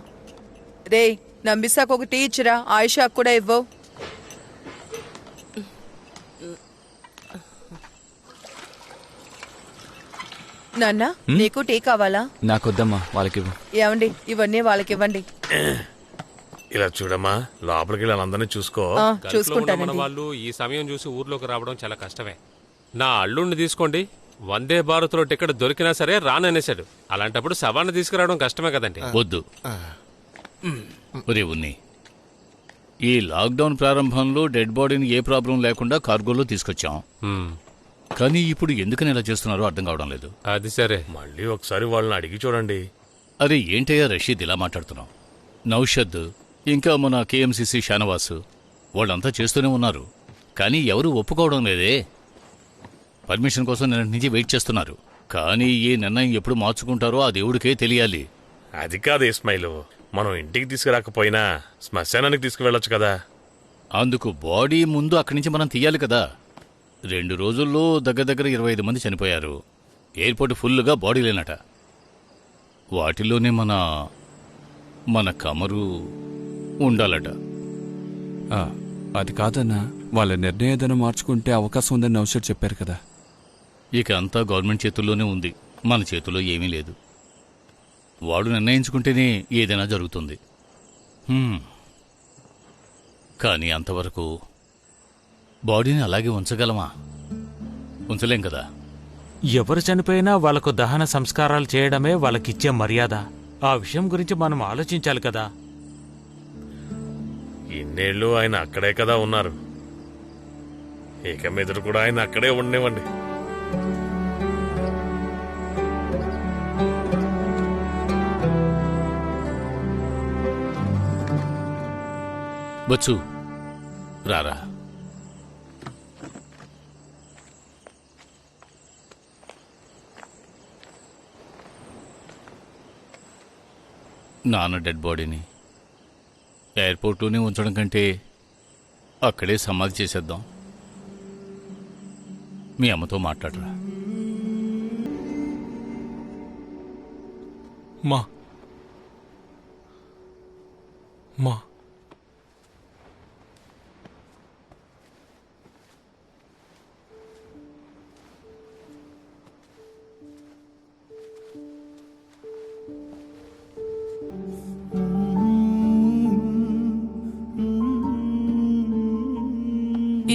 రే, నంబిసాకు ఒక టీ ఇచ్చిరా, ఆయిషాకు కూడా ఇవ్వవు. నాన్న, నీకు టీ కావాలా? నాకొద్దమ్మా, వాళ్ళకి. ఏమండి, ఇవన్నీ వాళ్ళకివ్వండి. ఇలా చూడమ్మా, లోపలికి వెళ్ళి అందరినీ చూసుకో. చూసుకుంటాను. వాళ్ళు ఈ సమయం చూసి ఊర్లోకి రావడం చాలా కష్టమే. నా అల్లుడిని తీసుకోండి, వందే భారత్ లో టికెట్ దొరికినా సరే రాననేశాడు. అలాంటప్పుడు శవాన్ని తీసుకురావడం కష్టమే కదండి. వద్దు. ఒరే ఉన్ని, ఈ లాక్డౌన్ ప్రారంభంలో డెడ్ బాడీని ఏ ప్రాబ్లం లేకుండా కార్గోలో తీసుకొచ్చాం. కానీ ఇప్పుడు ఎందుకని ఇలా చేస్తున్నారో అర్థం కావడం లేదు. అది సరే, మళ్ళీ ఒకసారి వాళ్ళని అడిగి చూడండి. అరే ఏంటయ్యా రషీద్ ఇలా మాట్లాడుతున్నావు? నౌషద్, ఇంకా మన కేఎంసీసీ షానవాసు వాళ్ళంతా చేస్తూనే ఉన్నారు, కానీ ఎవరూ ఒప్పుకోవడం లేదే. పర్మిషన్ కోసం నిన్నటి నుంచి వెయిట్ చేస్తున్నారు. కానీ ఈ నిర్ణయం ఎప్పుడు మార్చుకుంటారో ఆ దేవుడికే తెలియాలి. అది కాదు ఇస్మాయిల్, మనం ఇంటికి తీసుకురాకపోయినా శ్మశానానికి తీసుకువెళ్ళొచ్చు కదా. అందుకు బాడీ ముందు అక్కడి నుంచి మనం తీయాలి కదా. 2 రోజుల్లో దగ్గర 25 మంది చనిపోయారు. ఎయిర్పోర్ట్ ఫుల్గా బాడీ లేనట. వాటిలోనే మన కమరు ఉండాలట. అది కాదన్నా, వాళ్ళ నిర్ణయం ఏదైనా మార్చుకుంటే అవకాశం ఉందని నౌషద్ చెప్పారు కదా. ఇక అంతా గవర్నమెంట్ చేతుల్లోనే ఉంది, మన చేతుల్లో ఏమీ లేదు. వాడు నిర్ణయించుకుంటేనే ఏదైనా జరుగుతుంది. కానీ అంతవరకు బాడీని అలాగే ఉంచగలమా? ఉంచలేం కదా. ఎవరు చనిపోయినా వాళ్లకు దహన సంస్కారాలు చేయడమే వాళ్ళకిచ్చే మర్యాద. ఆ విషయం గురించి మనం ఆలోచించాలి కదా. ఇన్నేళ్ళు ఆయన అక్కడే కదా ఉన్నారు, ఇక మీదట కూడా ఆయన అక్కడే ఉండనివ్వండి. బచ్చు, రారా. నాన్న డెడ్ బాడీని ఎయిర్పోర్ట్లోనే ఉంచడం కంటే అక్కడే సమాధి చేసేద్దాం. మీ అమ్మతో మాట్లాడరా. మా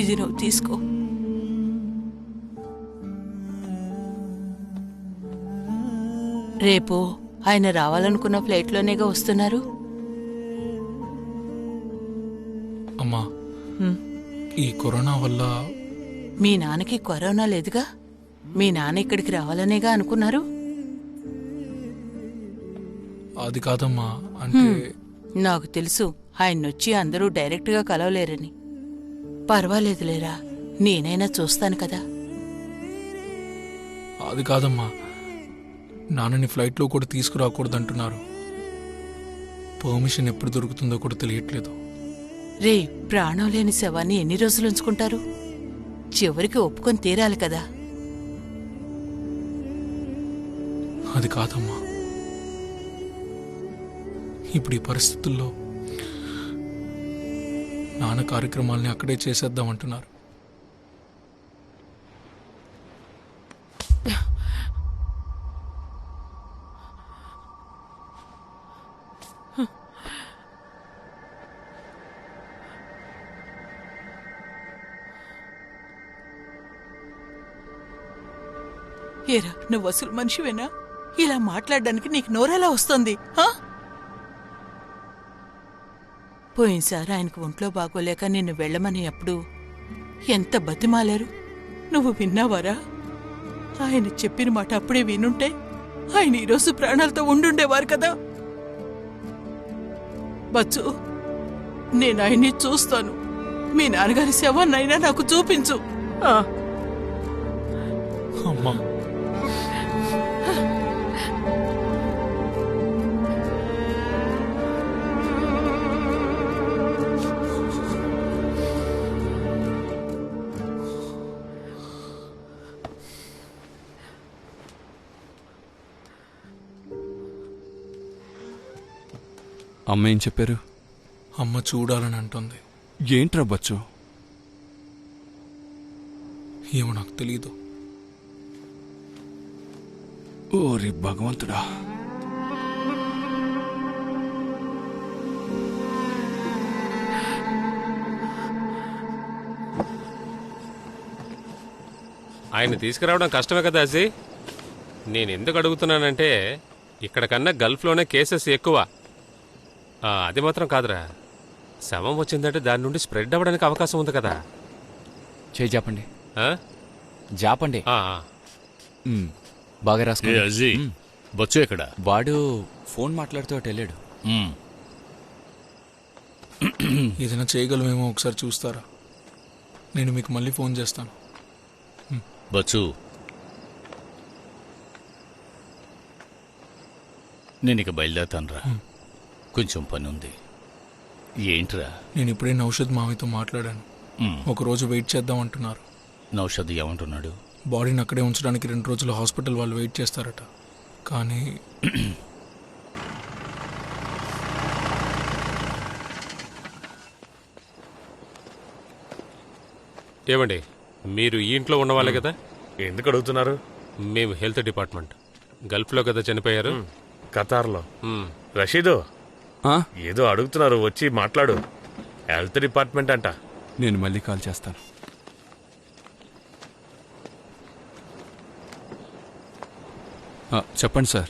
ఇది నువ్వు తీసుకో. రేపు ఆయన రావాలనుకున్న ఫ్లైట్లోనేగా వస్తున్నారు. అమ్మా, ఈ కరోనా వల్ల మీ నాన్నకి కరోనా లేదుగా. మీ నాన్న ఇక్కడికి రావాలనేగా అనుకున్నారు. అది కాదమ్మా, అంటే నాకు తెలుసు ఆయన్నొచ్చి అందరూ డైరెక్ట్గా కలవలేరని. పర్వాలేదులేరా, నేనైనా చూస్తాను కదా. అది కాదమ్మా, నాన్నని ఫ్లైట్లో కూడా తీసుకురాకూడదంటున్నారు. పర్మిషన్ ఎప్పుడు దొరుకుతుందో కూడా తెలియట్లేదు. రే, ప్రాణం లేని శవాన్ని ఎన్ని రోజులు ఉంచుకుంటారు? చివరికి ఒప్పుకొని తీరాలి కదా. అది కాదమ్మా, ఇప్పుడు ఈ పరిస్థితుల్లో నాన్న కార్యక్రమాల్ని అక్కడే చేసేద్దామంటున్నారు. ఏరా, నువ్వు అసలు మనిషివేనా? ఇలా మాట్లాడడానికి నీకు నోరెలా వస్తుంది? పోయినసారి ఆయనకు ఒంట్లో బాగోలేక నిన్ను వెళ్ళమని అప్పుడు ఎంత బతిమాలారు, నువ్వు విన్నావారా? ఆయన చెప్పిన మాట అప్పుడే వినుంటే ఆయన ఈరోజు ప్రాణాలతో ఉండుండేవారు కదా. బచ్చు, నేను ఆయన్ని చూస్తాను. మీ నాన్నగారి శవాన్నైనా నాకు చూపించు. అమ్మా అమ్మ ఏం చెప్పారు? అమ్మ చూడాలని అంటుంది. ఏంట్రా బచ్చు? ఏమో నాకు తెలీదు. ఓరి భగవంతుడా. ఆయన తీసుకురావడం కష్టమే కదా అజీ. నేను ఎందుకు అడుగుతున్నానంటే ఇక్కడ కన్నా గల్ఫ్లోనే కేసెస్ ఎక్కువ. అది మాత్రం కాదురా, శవం వచ్చిందంటే దాని నుండి స్ప్రెడ్ అవ్వడానికి అవకాశం ఉంది కదా. చేయి జాపండి. జాపండి. బాగా రాసుకో. బచ్చు ఎక్కడ? వాడు ఫోన్ మాట్లాడుతూ అటు వెళ్ళాడు. ఏదైనా చేయగలమేమో ఒకసారి చూస్తారా? నేను మీకు మళ్ళీ ఫోన్ చేస్తాను. బచ్చు, నేను ఇక బయలుదేరుతానురా. కొంచెం పని ఉంది. ఏంట్రా? నేను ఇప్పుడే నౌషద్ మావితో మాట్లాడాను. ఒకరోజు వెయిట్ చేద్దాం అంటున్నారు. నౌషద్ ఏమంటున్నాడు? బాడీని అక్కడే ఉంచడానికి 2 రోజులు హాస్పిటల్ వాళ్ళు వెయిట్ చేస్తారట. కానీ ఏమండి, మీరు ఈ ఇంట్లో ఉన్నవాళ్ళే కదా? ఎందుకు అడుగుతున్నారు? మేము హెల్త్ డిపార్ట్మెంట్. గల్ఫ్లో కదా చనిపోయారు? ఖతార్లో. రషీదు, ఏదో అడుగుతున్నారు, వచ్చి మాట్లాడు. హెల్త్ డిపార్ట్మెంట్ అంట. నేను మళ్ళీ కాల్ చేస్తాను. చెప్పండి సార్.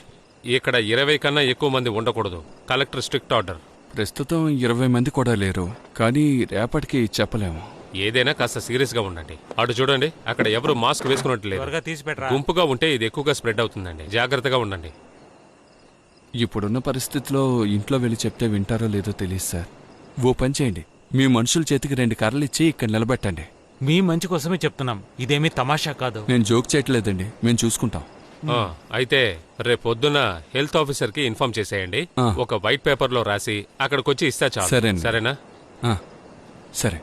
ఇక్కడ 20 కన్నా ఎక్కువ మంది ఉండకూడదు. Collector strict order. ప్రస్తుతం 20 మంది కూడా లేరు, కానీ రేపటికి చెప్పలేము. ఏదైనా కాస్త సీరియస్ గా ఉండండి. అటు చూడండి, అక్కడ ఎవరు మాస్క్ వేసుకున్నట్లేదు. గుంపుగా ఉంటే ఇది ఎక్కువగా స్ప్రెడ్ అవుతుందండి. జాగ్రత్తగా ఉండండి. ఇప్పుడున్న పరిస్థితిలో ఇంట్లో వెళ్ళి చెప్తే వింటారో లేదో తెలియదు సార్. ఓ పని చేయండి, మీ మనుషుల చేతికి 2 కర్రలు ఇచ్చి ఇక్కడ నిలబెట్టండి. మీ మంచి కోసమే చెప్తున్నాం, ఇదేమీ తమాషా కాదు. నేను జోక్ చేయట్లేదండి, మేము చూసుకుంటాం. అయితే రేపు పొద్దున హెల్త్ ఆఫీసర్ కి ఇన్ఫార్మ్ చేసేయండి. ఒక వైట్ పేపర్ లో రాసి అక్కడికి వచ్చి ఇస్తా చాలు. సరేనా? సరే.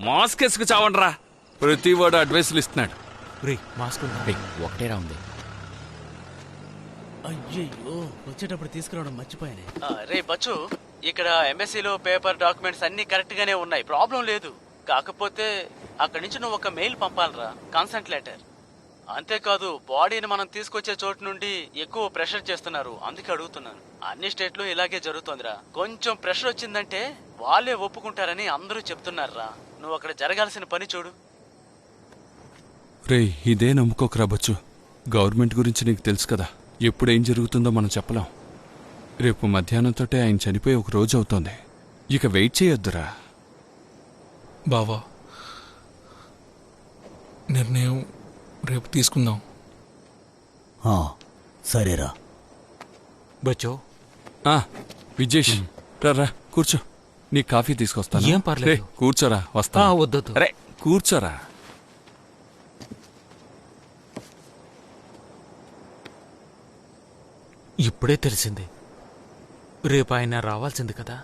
మాస్క్ వేసుకు చావండ్రా. ప్రతి వాడు అడ్వైసులు ఇస్తున్నాడు. మాస్క్ ఒకటే రా ఉంది. అయ్యయ్యో, వచ్చేటప్పుడు తీసుకురావడం మర్చిపోయానే. రే బచ్చు, ఇక్కడ ఎంబసీలో పేపర్ డాక్యుమెంట్స్ అన్ని కరెక్ట్ గానే ఉన్నాయి, ప్రాబ్లం లేదు. కాకపోతే అక్కడి నుంచి నువ్వు ఒక మెయిల్ పంపాలరా, కన్సెంట్ లెటర్. అంతేకాదు, బాడీని మనం తీసుకొచ్చే చోటు నుండి ఎక్కువ ప్రెషర్ చేస్తున్నారు, అందుకే అడుగుతున్నాను. అన్ని స్టేట్లు ఇలాగే జరుగుతోందిరా. కొంచెం ప్రెషర్ వచ్చిందంటే వాళ్ళే ఒప్పుకుంటారని అందరూ చెప్తున్నారా. నువ్వు అక్కడ జరగాల్సిన పని చూడు. రే, ఇదే నమ్ముకోకరా బచ్చు. గవర్నమెంట్ గురించి నీకు తెలుసు కదా, ఎప్పుడేం జరుగుతుందో మనం చెప్పలేం. రేపు మధ్యాహ్నంతోటే ఆయన చనిపోయి 1 రోజు అవుతోంది. ఇక వెయిట్ చేయొద్దురా. బావా, నిర్ణయం రేపు తీసుకుందాం. సరేరా. బచ్చో, విజేష్ రా, కూర్చో. నీ కాఫీ తీసుకొస్తాను. ఏం పర్లేదు. కూర్చోరా, వస్తా. వద్దు. రే, కూర్చోరా. ఇప్పుడే తెలిసింది. రేపు ఆయన రావాల్సింది కదా.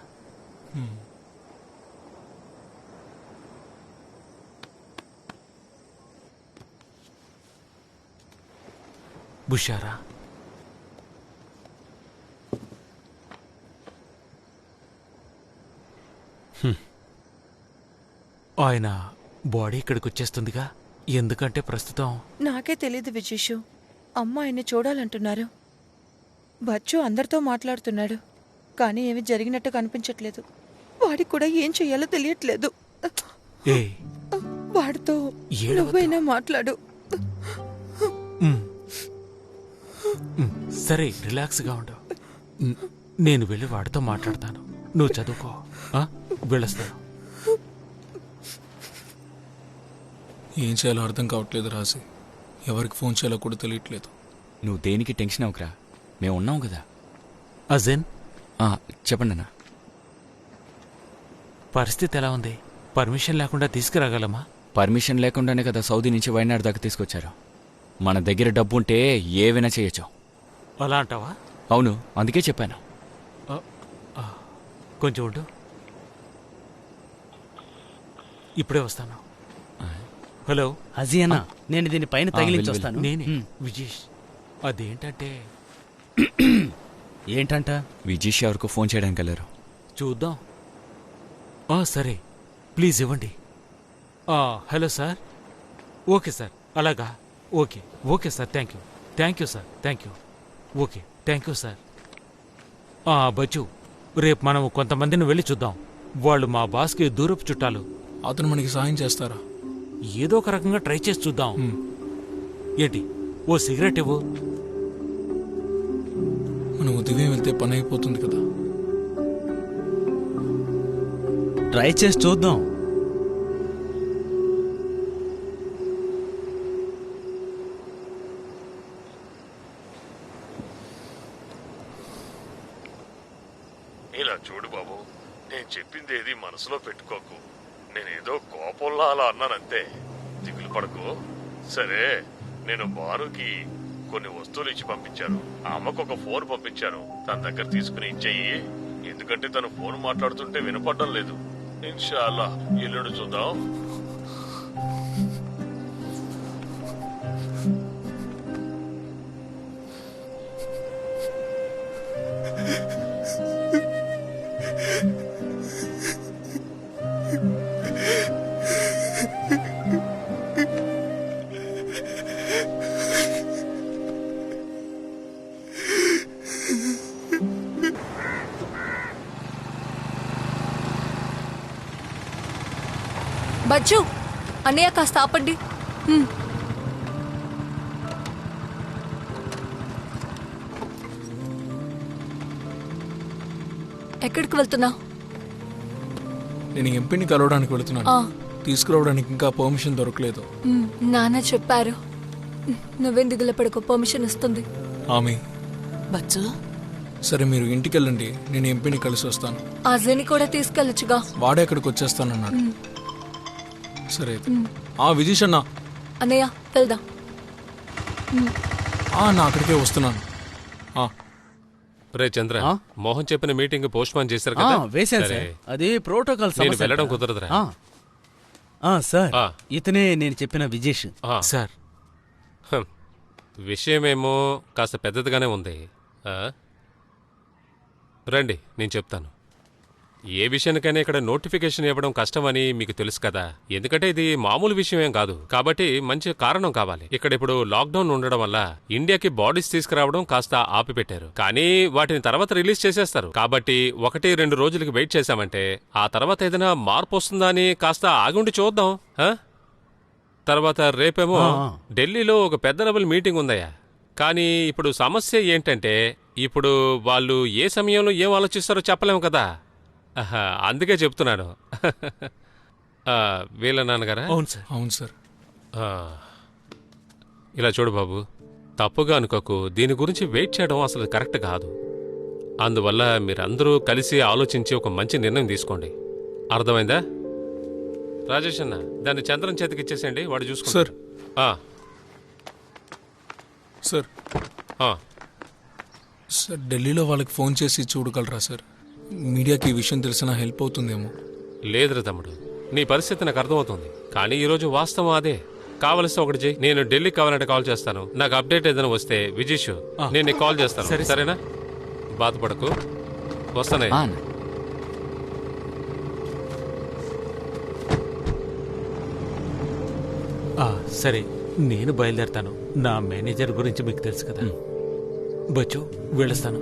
బుషారా, ఆయన బాడీ ఇక్కడికి వచ్చేస్తుందిగా. ఎందుకంటే ప్రస్తుతం నాకే తెలీదు విజేషు. అమ్మ ఆయన్ని చూడాలంటున్నారు. బచ్చు అందరితో మాట్లాడుతున్నాడు, కానీ ఏమి జరిగినట్టు కనిపించట్లేదు. వాడికి కూడా ఏం చెయ్యాలో తెలియట్లేదు. వాడితో నువ్వైనా మాట్లాడు. సరే, రిలాక్స్గా ఉండు. నేను వెళ్ళి వాడితో మాట్లాడతాను. నువ్వు చదువుకో. వెళ్ళొస్తాను. ఏం చేయాలో అర్థం కావట్లేదు రాసి. ఎవరికి ఫోన్ చేయాలో కూడా తెలియట్లేదు. నువ్వు దేనికి టెన్షన్ అవ్వకరా, మేము ఉన్నాం కదా. అజిన్ చెప్పండి అన్న. పరిస్థితి ఎలా ఉంది? పర్మిషన్ లేకుండా తీసుకురాగలమా? పర్మిషన్ లేకుండానే కదా సౌదీ నుంచి వైనాడు దాకా తీసుకొచ్చారు. మన దగ్గర డబ్బు ఉంటే ఏవైనా చేయొచ్చు. అలా అంటావా? అవును, అందుకే చెప్పాను. కొంచెం ఉండు, ఇప్పుడే వస్తాను. హలో అజియనా, నేను దీని పైన తగిలించొస్తాను. నేనే విజేష్. అదేంటంటే ఏంటంట? విజేష్ ఎవరికో ఫోన్ చేయడానికి వెళ్ళారు. చూద్దాం. సరే, ప్లీజ్ ఇవ్వండి. Hello sir. ఓకే సార్, అలాగా. Okay okay sir, thank you sir, thank you. Okay, thank you sir. బచ్చు, రేపు మనం కొంతమందిని వెళ్ళి చూద్దాం. వాళ్ళు మా బాస్కి దూరపు చుట్టాలు. అతను మనకి సాయం చేస్తారా? ఏదో ఒక రకంగా ట్రై చేసి చూద్దాం. ఏంటి, ఓ సిగరెట్ ఇవ్వు. మనం ఉదయం వెళ్తే పని అయిపోతుంది కదా. ట్రై చేసి చూద్దాం. ఇలా చూడు బాబు, నేను చెప్పింది ఏది మనసులో పెట్టుకోకు. నేనేదో కోపంలో అలా అన్నానంతే, దిగులు పడకు. సరే, నేను బారుకి కొన్ని వస్తువులు ఇచ్చి పంపించాను. ఆ అమ్మకు ఒక ఫోన్ పంపించాను, తన దగ్గర తీసుకుని ఇచ్చేయి. ఎందుకంటే తను ఫోన్ మాట్లాడుతుంటే వినపడడం లేదు. ఇన్షాల్లా ఎల్లుండి చూద్దాం. బజ్జు, అన్నయ్య కాస్త ఆపండి. ఎక్కడికి వెళ్తున్నావు? నేను ఎంపీని కలవడానికి వెళుతున్నాను. తీసుకురావడానికి ఇంకా పర్మిషన్ దొరకలేదు. నాన్న చెప్పారు. నువ్వేం దిగులు పడుకో, పర్మిషన్ ఇస్తుంది. ఆమె బచ్చు, సరే మీరు ఇంటికి వెళ్ళండి, నేను ఎంపీని కలిసి వస్తాను. అజని కూడా తీసుకెళ్ళొచ్చుగా. వాడే అక్కడికి వచ్చేస్తానన్నాడు. సరే అయితే. విజీష్ అన్న. అన్నయ్య వెళ్దాం. నా అక్కడికే వస్తున్నాను. రే చంద్ర, మోహన్ చెప్పిన మీటింగ్ పోస్ట్ పోన్ చేశారు కదా? వేశాను సార్, అది ప్రోటోకాల్ నేను వెళ్ళడం కుదరదురా. సార్, ఇతనే నేను చెప్పిన విజేష్ సార్. విషయమేమో కాస్త పెద్దదిగానే ఉంది. రండి, నేను చెప్తాను. ఏ విషయానికైనా ఇక్కడ నోటిఫికేషన్ ఇవ్వడం కష్టమని మీకు తెలుసు కదా, ఎందుకంటే ఇది మామూలు విషయం ఏం కాదు. కాబట్టి మంచి కారణం కావాలి. ఇక్కడ ఇప్పుడు లాక్డౌన్ ఉండడం వల్ల ఇండియాకి బాడీస్ తీసుకురావడం కాస్త ఆపిపెట్టారు, కానీ వాటిని తర్వాత రిలీజ్ చేసేస్తారు. కాబట్టి 1-2 రోజులకి వెయిట్ చేశామంటే ఆ తర్వాత ఏదైనా మార్పు వస్తుందా అని కాస్త ఆగుండి చూద్దాం. తర్వాత రేపేమో ఢిల్లీలో ఒక పెద్ద లెవెల్ మీటింగ్ ఉందయ్యా. కానీ ఇప్పుడు సమస్య ఏంటంటే, ఇప్పుడు వాళ్ళు ఏ సమయంలో ఏం ఆలోచిస్తారో చెప్పలేము కదా. అందుకే చెప్తున్నాను. వీళ్ళ నాన్నగారా? అవును సార్. అవును సార్. ఇలా చూడు బాబు, తప్పుగా అనుకోకు. దీని గురించి వెయిట్ చేయడం అసలు కరెక్ట్ కాదు. అందువల్ల మీరందరూ కలిసి ఆలోచించి ఒక మంచి నిర్ణయం తీసుకోండి. అర్థమైందా? రాజేష్ అన్న, దాన్ని చంద్రన్ చేతికి ఇచ్చేసేయండి, వాడు చూసుకుంటారు. సార్ సార్, ఢిల్లీలో వాళ్ళకి ఫోన్ చేసి చూడగలరా సార్? మీడియాకి ఈ విషయం తెలిసినా హెల్ప్ అవుతుందేమో. లేదురా తమ్ముడు, నీ పరిస్థితి నాకు అర్థమవుతుంది, కానీ ఈరోజు వాస్తవం అదే. కావలిస్తే ఒకటి చేయి, నేను ఢిల్లీకి కావాలంటే కాల్ చేస్తాను. నాకు అప్డేట్ ఏదైనా వస్తే విజీష్ నేను నీకు కాల్ చేస్తాను. సరేనా? బాధపడకు, వస్తానే. సరే, నేను బయలుదేరతాను. నా మేనేజర్ గురించి మీకు తెలుసు కదా. బచ్చు, వెళ్ళొస్తాను.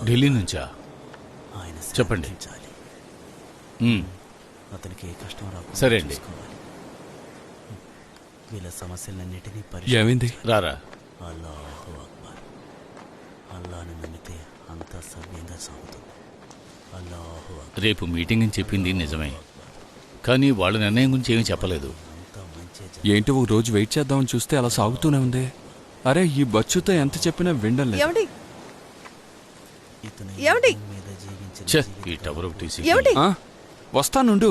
ఢిల్లీ నుంచా? చెప్పండి. అతనికి ఏ కష్టం రాకుండా సరే అండి. వీళ్ళ సమస్యలన్నిటినీ ఏమైంది? రారా. అల్లాని నమ్మితే అంతా సవ్యంగా సాగుతుంది. అల్లాహు రేపు మీటింగ్ అని చెప్పింది నిజమే, కానీ వాళ్ళ నిర్ణయం గురించి ఏమీ చెప్పలేదు. ఏంటి ఒక రోజు వెయిట్ చేద్దామని చూస్తే అలా సాగుతూనే ఉంది. అరే ఈ బచ్చుతో ఎంత చెప్పినా వినడం లేదు. ఏమండి ఏమండి ఛే, ఈ టవర్ ఒకటి ఏమండి వస్తానుండు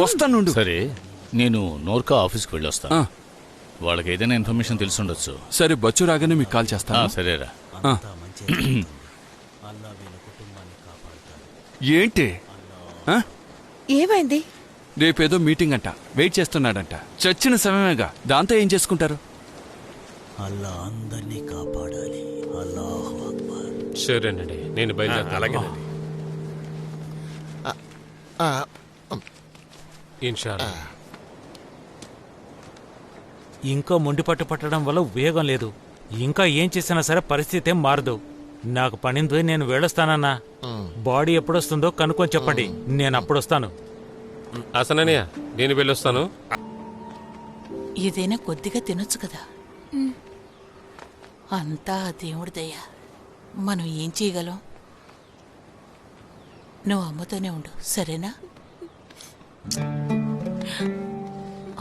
వస్తానుండు. సరే, నేను నోర్కా ఆఫీస్కి వెళ్ళొస్తా. వాళ్ళకి ఏదైనా ఇన్ఫర్మేషన్ తెలుసుండొచ్చు. సరే, బచ్చు రాగానే మీకు కాల్ చేస్తాను. సరేరా. ఏంటి ఏమైంది? రేపేదో మీటింగ్ అంట, వెయిట్ చేస్తున్నాడంట. చచ్చిన సమయమేగా, దాంతో ఏం చేసుకుంటారు? అల్లా అందరినీ కాపాడాలి. అల్లాహు అక్బర్. సరేనండి, నేను బయలుదేరుతాను. అలాగేనండి. ఇన్షాల్లా. ఇంకా మొండి పట్టు పట్టడం వల్ల ఉపయోగం లేదు. ఇంకా ఏం చేసినా సరే పరిస్థితి ఏం మారదు. నాకు పనింది, నేను వెళ్ళొస్తానన్నా. బాడీ ఎప్పుడొస్తుందో కనుక్కొని చెప్పండి, నేను అప్పుడొస్తాను. అసనయ్య, నేను వెళ్ళొస్తాను. ఏదైనా కొద్దిగా తినొచ్చు కదా. అంతా దేవుడి దయ. మనం ఏం చేయగలం? నువ్వు అమ్మతోనే ఉండు, సరేనా?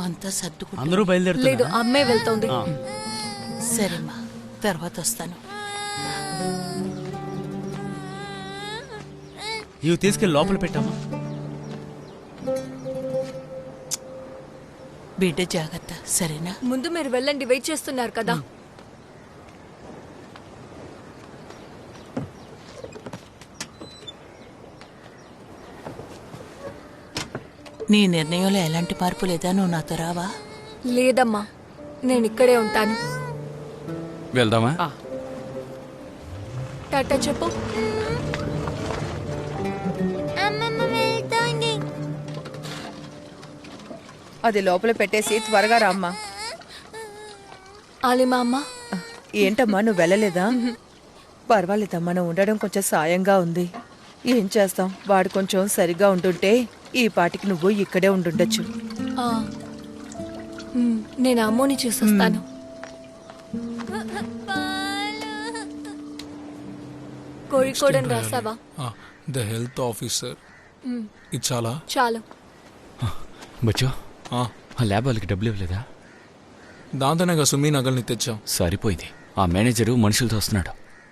అంతా సర్దుకుంటూ అందరూ బయలుదేరుతారు. లేదు, అమ్మే వెళ్తోంది. సరేమ్మా, తర్వాత వస్తాను. ఇవి తీసుకెళ్ళి లోపల పెట్టామా? బిడ్డ జాగ్రత్త, సరేనా? ముందు మీరు వెళ్ళండి, వెయిట్ చేస్తున్నారు కదా. నీ నిర్ణయంలో ఎలాంటి మార్పు లేదా? నువ్వు నాతో రావా? లేదమ్మా, నేను ఇక్కడే ఉంటాను. వెళ్దామా? టాటా చెప్పు. అది లోపల పెట్టేసి త్వరగా రామ్మా. ఆలిమా అమ్మ. ఏంటమ్మా, నువ్వు వెళ్ళలేదా? పర్వాలేదమ్మా, నువ్వు ఉండడం కొంచెం సాయంగా ఉంది. ఏం చేస్తాం, వాడు కొంచెం సరిగా ఉంటుంటే ఈ పాటికి నువ్వు ఇక్కడే ఉండుండొచ్చు. నేను అమ్మోని చూసొస్తాను. కోడికోడని రాసావా? The health officer. ఇది చాలా చాలు. బచ్చో, ఆ ల్యాబ్ వాళ్ళకి డబ్బులు ఇవ్వలేదా? దాంతోనే సుమీ నగల్ని తెచ్చాం. సరిపోయింది. ఆ మేనేజరు మనుషులతో వస్తున్నాడు.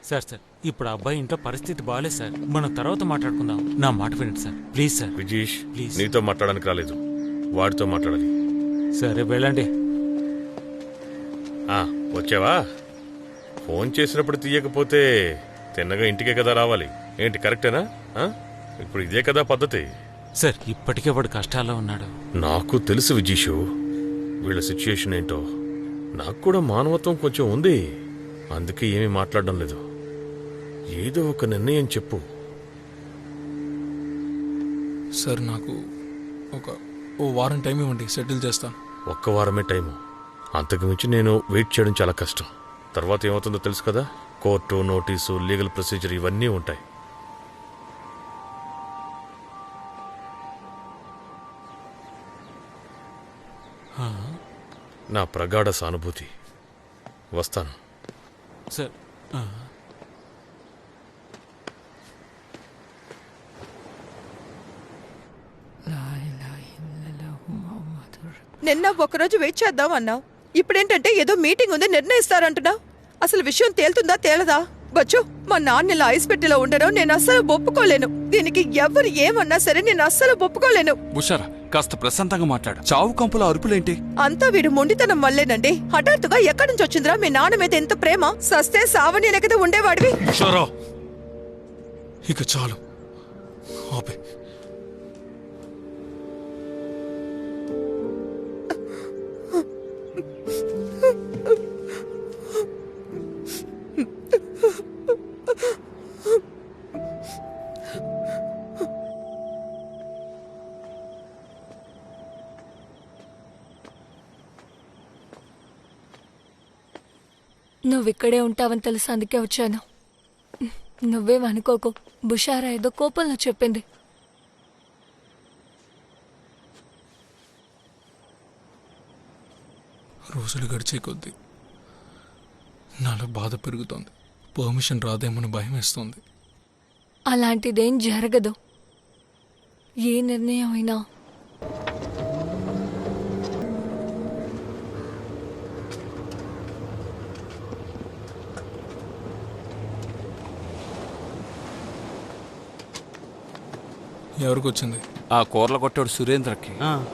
సార్ ఇప్పుడు ఆ అబ్బాయి ఇంట్లో పరిస్థితి బాగాలేదు సార్. మనం తర్వాత మాట్లాడుకుందాం. నా మాట వినండి సార్, ప్లీజ్ సార్. విజీష్, నీతో మాట్లాడడానికి రాలేదు, వాడితో మాట్లాడాలి. సరే వెళ్ళండి. వచ్చావా? ఫోన్ చేసినప్పుడు తీయకపోతే తిన్నగా ఇంటికే కదా రావాలి. ఏంటి, కరెక్టేనా? ఇప్పుడు ఇదే కదా పద్ధతి. సార్, ఇప్పటికే వాడు కష్టాల్లో ఉన్నాడు. నాకు తెలుసు విజీషు, వీళ్ళ సిచ్యుయేషన్ ఏంటో. నాకు కూడా మానవత్వం కొంచెం ఉంది, అందుకే ఏమీ మాట్లాడడం లేదు. ఏదో ఒక నిర్ణయం చెప్పు. సార్, నాకు ఓ వారం టైం ఇవ్వండి, సెటిల్ చేస్తాను. ఒక్క వారమే టైము, అంతకు మించి నేను వెయిట్ చేయడం చాలా కష్టం. తర్వాత ఏమవుతుందో తెలుసు కదా, కోర్టు, నోటీసు, లీగల్ ప్రొసీజర్ ఇవన్నీ ఉంటాయి. నా ప్రగాఢ సానుభూతి. వస్తాను సార్. నిన్న ఒకరోజు వెయిట్ చేద్దాం అన్నావు, ఇప్పుడేంటంటే ఏదో మీటింగ్ ఉంది నిర్ణయిస్తారంటున్నావు. అసలు విషయం తేలుతుందా తేలదా? బచ్చు, మా నాన్న ఇలా ఐస్ పెట్టెలో ఉండడం నేను అస్సలు ఒప్పుకోలేను. దీనికి ఎవరు ఏమన్నా సరే నేను అస్సలు ఒప్పుకోలేను. బుషారా, కాస్త ప్రశాంతంగా మాట్లాడు. చావు కంపుల అరుపులేంటి? అంతా వీడు మొండితనం వల్లేనండి. హఠాత్తుగా ఎక్కడి నుంచి వచ్చిందిరా మీ నాన్న మీద ఎంత ప్రేమ? సస్తే సావని కదా ఉండేవాడివి. ఇక చాలు, ఆపే. నువ్విక్కడే ఉంటావని తెలుసు, అందుకే వచ్చాను. నువ్వేమనుకోకు, బుషారా ఏదో కోపంలో చెప్పింది. రోజులు గడిచే కొద్దీ నాలో బాధ పెరుగుతోంది. పర్మిషన్ రాదేమని భయం వేస్తోంది. అలాంటిదేం జరగదు. ఏ నిర్ణయం అయినా ఎవరికి వచ్చింది? ఆ కూరల కొట్టాడు సురేంద్రకి.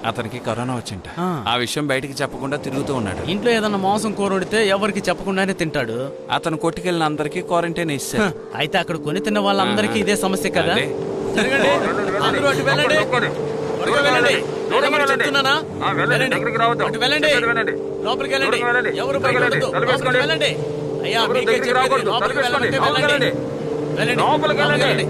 అతనికి కరోనా వచ్చింట. ఆ విషయం బయటికి చెప్పకుండా తిరుగుతూ ఉన్నాడు. ఇంట్లో ఏదన్నా మాంసం కూర వండితే ఎవరికి చెప్పకుండానే తింటాడు. అతను కొట్టుకెళ్ళిన అందరికీ క్వారంటైన్ ఇస్తారు. అయితే అక్కడ కొని తిన్న వాళ్ళందరికీ ఇదే సమస్య కదా. జరగండి, అందరూ అటు వెళ్ళండి. త్వరగా వెళ్ళండి. నేనేమన్నా చెప్తున్నానా? వెళ్ళండి, అటు వెళ్ళండి. లోపలికి వెళ్ళండి. ఎవరు బయట ఉండొద్దు. లోపలికి వెళ్ళండి. అయ్యా మీకే చెప్పేది, లోపలికి వెళ్ళమంటే వెళ్ళండి. వెళ్ళండి, లోపలికి వెళ్ళండి.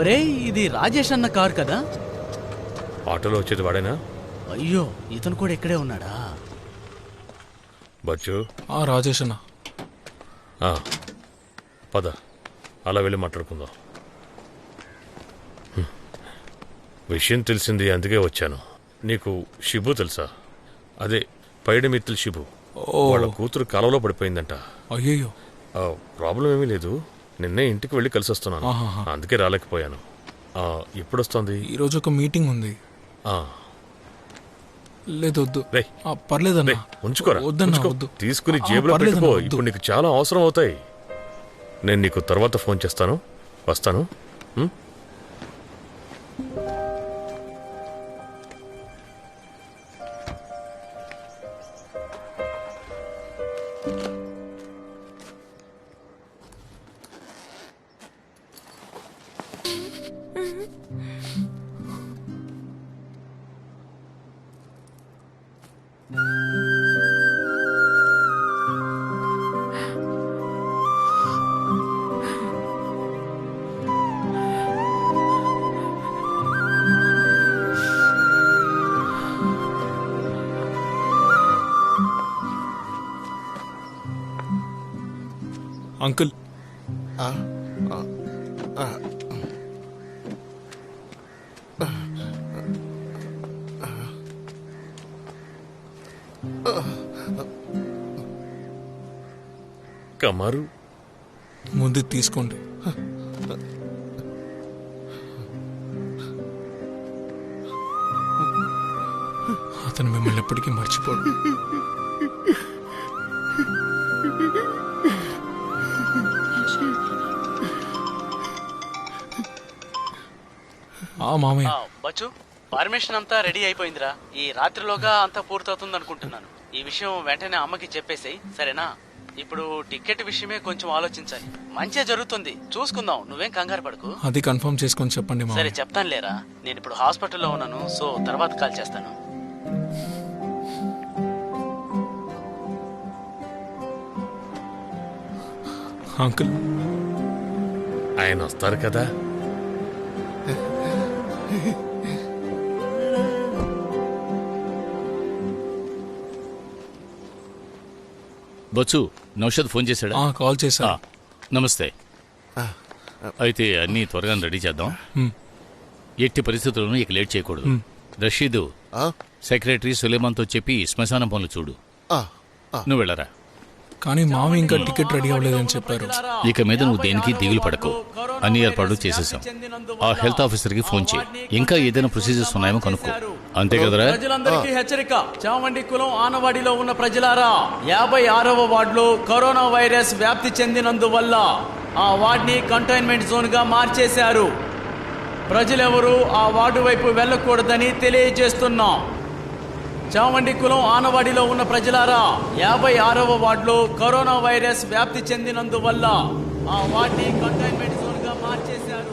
ఒరే, ఇది రాజేష్ అన్న కారు కదా? ఆటోలో వచ్చేది వాడేనా? అయ్యో, ఇతను కూడా ఇక్కడే ఉన్నాడా? బచ్చు. రాజేష్ అన్న. పద, అలా వెళ్ళి మాట్లాడుకుందాం. విషయం తెలిసింది, అందుకే వచ్చాను. నీకు షిబు తెలుసా? అదే పైడిమిత్తులు షిబు. వాళ్ళ కూతురు కాలంలో పడిపోయిందంట. అయ్యో, ప్రాబ్లం ఏమీ లేదు. నిన్నే ఇంటికి వెళ్ళి కలిసి వస్తున్నాను, అందుకే రాలేకపోయాను. ఎప్పుడు వస్తుంది? ఈరోజు ఒక మీటింగ్ ఉంది. లేదు, వద్దు. పర్లేదన్నా, ఉంచుకోరా. వద్దు. తీసుకుని జేబులో పెట్టుకో. ఇప్పుడు నీకు చాలా అవసరం అవుతాయి. నేను నీకు తర్వాత ఫోన్ చేస్తాను. వస్తాను. అంకుల్, కమారు ముందు తీసుకోండి. అతను మిమ్మల్ని ఎప్పటికీ మర్చిపోడు. మామయ్య, బచ్చు, పర్మిషన్ అంతా రెడీ అయిపోయిందిరా. ఈ రాత్రిలోగా అంతా పూర్తవుతుంది అనుకుంటున్నాను. ఈ విషయం వెంటనే అమ్మకి చెప్పేసాయి, సరేనా? ఇప్పుడు టికెట్ విషయమే కొంచెం ఆలోచించాలి. మంచిగా జరుగుతుంది, చూసుకుందాం. నువ్వేం కంగారు పడకు. అది కన్ఫర్మ్ చేసుకొని చెప్పండి. సరే, చెప్తాను లేరా. నేను ఇప్పుడు హాస్పిటల్లో ఉన్నాను, సో తర్వాత కాల్ చేస్తాను. అంకుల్, ఆయన వస్తారు కదా. బొచ్చు, నౌషద్ ఫోన్ చేశాడా? కాల్ చేశా. నమస్తే. అయితే అన్నీ త్వరగా రెడీ చేద్దాం. ఎట్టి పరిస్థితుల్లోనూ ఇక లేట్ చేయకూడదు. రషీదు, సెక్రటరీ సులేమాన్తో చెప్పి శ్మశానం పనులు చూడు. నువ్వు వెళ్ళరా. కానీ మామ ఇంకా టికెట్ రెడీ అవ్వలేదని చెప్పారు. ఇక మీద నువ్వు దేనికి దిగులు పడకు. అన్ని ఏర్పాట్లు చేసేసాం. ఆ హెల్త్ ఆఫీసర్ కి ఫోన్ చేయి. ఇంకా ఏదైనా ప్రొసీజర్స్ ఉన్నాయేమో కనుక్కో. అంతే కదరా? ప్రజలందరికీ హెచ్చరిక. చామండి కులం ఆనవాడిలో ఉన్న ప్రజలారా, 56వ వార్డులో కరోనా వైరస్ వ్యాప్తి చెందినందువల్ల ఆ వార్డుని కంటైన్మెంట్ జోన్ గా మార్చేశారు. ప్రజలెవరూ ఆ వార్డు వైపు వెళ్ళకూడదని తెలియజేస్తున్నాం. చామండి కులం ఆనవాడిలో ఉన్న ప్రజలారా, 56వ వార్డులో కరోనా వైరస్ వ్యాప్తి చెందినందువల్ల ఆ వార్డుని కంటైన్మెంట్ జోన్ గా మార్చేశారు.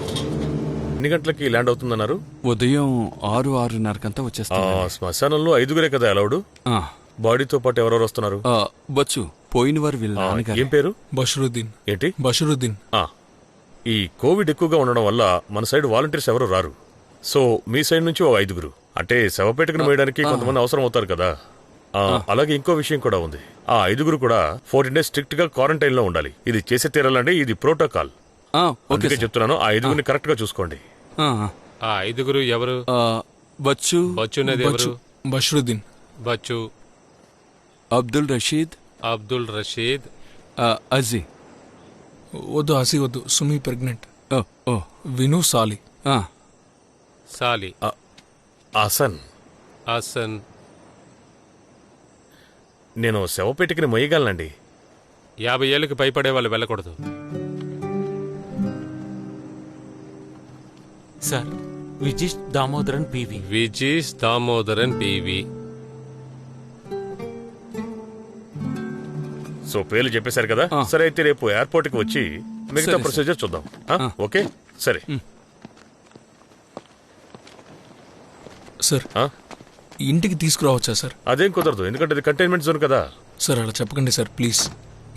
ఎన్ని గంటలకి ల్యాండ్ అవుతుందన్నారు? ఉదయం 6-6:30 వచ్చేస్తాం. శ్మశానంలో 5గురే కదా అలౌడ్? బాడీతో పాటు ఎవరెవరు వస్తున్నారు? బచ్చు, పోయిన వారు వీళ్ళ నాన్నగారు. ఏం పేరు? బషరుద్దీన్. ఏంటి? బషరుద్దీన్. ఈ కోవిడ్ ఎక్కువగా ఉండడం వల్ల మన సైడ్ వాలంటీర్స్ ఎవరు రారు. సో మీ సైడ్ నుంచి ఒక 5గురు, అంటే శవపేటకును వేయడానికి కొంతమంది అవసరం అవుతారు కదా. అలాగే ఇంకో విషయం కూడా ఉంది. ఆ 5గురు కూడా 14 days స్ట్రిక్ట్ గా క్వారంటైన్ లో ఉండాలి. ఇది చేసే తీరాలంటే ఇది ప్రోటోకాల్. ఓకే చెప్తున్నాను, ఆ 5గురిని కరెక్ట్ గా చూసుకోండి. ఆ 5గురు ఎవరు? బచ్చు. బచ్చునేది ఎవరు? బష్రుద్దీన్. బచ్చు. అబ్దుల్ రషీద్. అబ్దుల్ రషీద్. అజీ. వద్దు అజీ వద్దు, సుమి ప్రెగ్నెంట్. ఓ విను సాలి. సాలి. ఆసన్. ఆసన్. నేను శవపేటికని మొయ్యగలనండి. 50 ఏళ్ళకి పైపడే వాళ్ళు వెళ్ళకూడదు. Sir Vijeesh Damodaran PV. Vijeesh Damodaran PV. So పేర్లు చెప్పేశారు కదా, సరే అయితే రేపు ఎయిర్పోర్ట్ కి వచ్చి మిగతా ప్రొసీజర్ చూద్దాం. ఓకే సరే. సార్ ఇంటికి తీసుకురావచ్చా సార్? అదేం కుదరదు, ఎందుకంటే ఇది కంటైన్మెంట్ జోన్ కదా. సార్ అలా చెప్పకండి సార్ ప్లీజ్.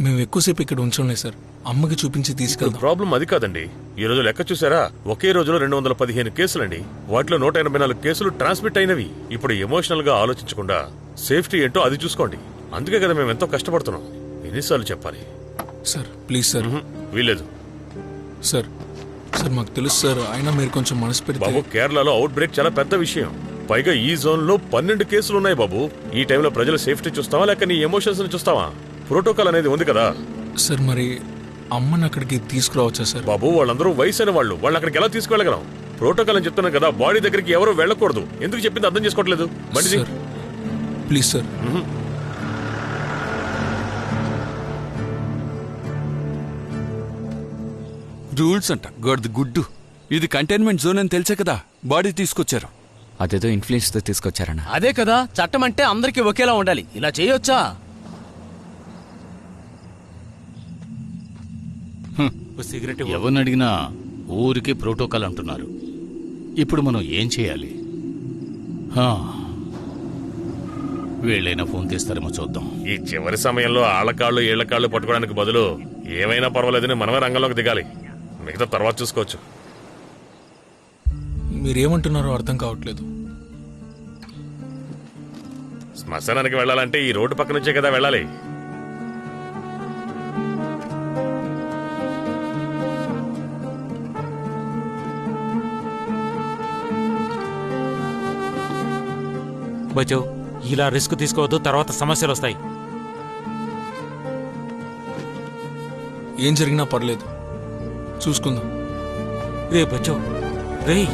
మేము ఎక్కువసేపు ఇక్కడ ఉంచండి సార్, అమ్మకి చూపించి తీసుకెళ్తాం. ప్రాబ్లం అది కాదండి. ఈ రోజు లెక్క చూసారా, ఒకే రోజులో 215 కేసులండి. వాటిలో 184 కేసులు ట్రాన్స్మిట్ అయినవి. ఇప్పుడు ఎమోషనల్ గా ఆలోచించకుండా సేఫ్టీ ఏంటో అది చూసుకోండి. అందుకే కదా మేము ఎంతో కష్టపడుతున్నాం. ఎన్నిసార్లు చెప్పాలి? Sir please sir. వీలేదు సార్. సార్ మాకు తెలుసు సార్, అయినా మీరు కొంచెం మనసు పెడితే. బాబు కేరళలో అవుట్ బ్రేక్ చాలా పెద్ద విషయం. పైగా ఈ జోన్ లో 12 కేసులు ఉన్నాయి బాబు. ఈ టైంలో ప్రజల సేఫ్టీ చూస్తావా లేక నీ ఎమోషన్స్ ని చూస్తావా? ప్రోటోకాల్ అనేది ఉంది కదా. సార్ మరి అమ్మని అక్కడికి తీసుకురావచ్చా సార్? బాబు వాళ్ళందరూ వయసైన వాళ్ళు అక్కడికి ఎలా తీసుకువెళ్ళగలం? ప్రోటోకాల్ అని చెప్తున్నాను కదా, బాడీ దగ్గరికి ఎవరు వెళ్ళకూడదు. ఎందుకు చెప్పింది అర్థం చేసుకోవట్లేదు? Please sir. రూల్స్ అంట గుడ్డు. ఇది కంటైన్మెంట్ జోన్ అని తెలిసే కదా బాడీ తీసుకొచ్చారు. అదేదో ఇన్ఫ్లుయెన్స్ తో తీసుకొచ్చారన్న. అదే కదా, చట్టం అంటే అందరికీ ఒకేలా ఉండాలి. ఇలా చేయొచ్చా? ఎవరిని అడిగినా ఊరికి ప్రోటోకాల్ అంటున్నారు. ఇప్పుడు మనం ఏం చేయాలి? వీళ్ళైనా ఫోన్ తీస్తారేమో చూద్దాం. ఈ చివరి సమయంలో ఆళ్లకాళ్ళు ఏళ్లకాళ్ళు పట్టుకోవడానికి బదులు ఏమైనా పర్వాలేదని మనమే రంగంలోకి దిగాలి. మిగతా తర్వాత చూసుకోవచ్చు. మీరేమంటున్నారో అర్థం కావట్లేదు. శ్మశానానికి వెళ్ళాలంటే ఈ రోడ్డు పక్క నుంచే కదా వెళ్ళాలి. బచో ఇలా రిస్క్ తీసుకోవద్దు, తర్వాత సమస్యలు వస్తాయి. ఏం జరిగినా పర్లేదు, చూసుకుందాం. రే బచ్చో, రేయ్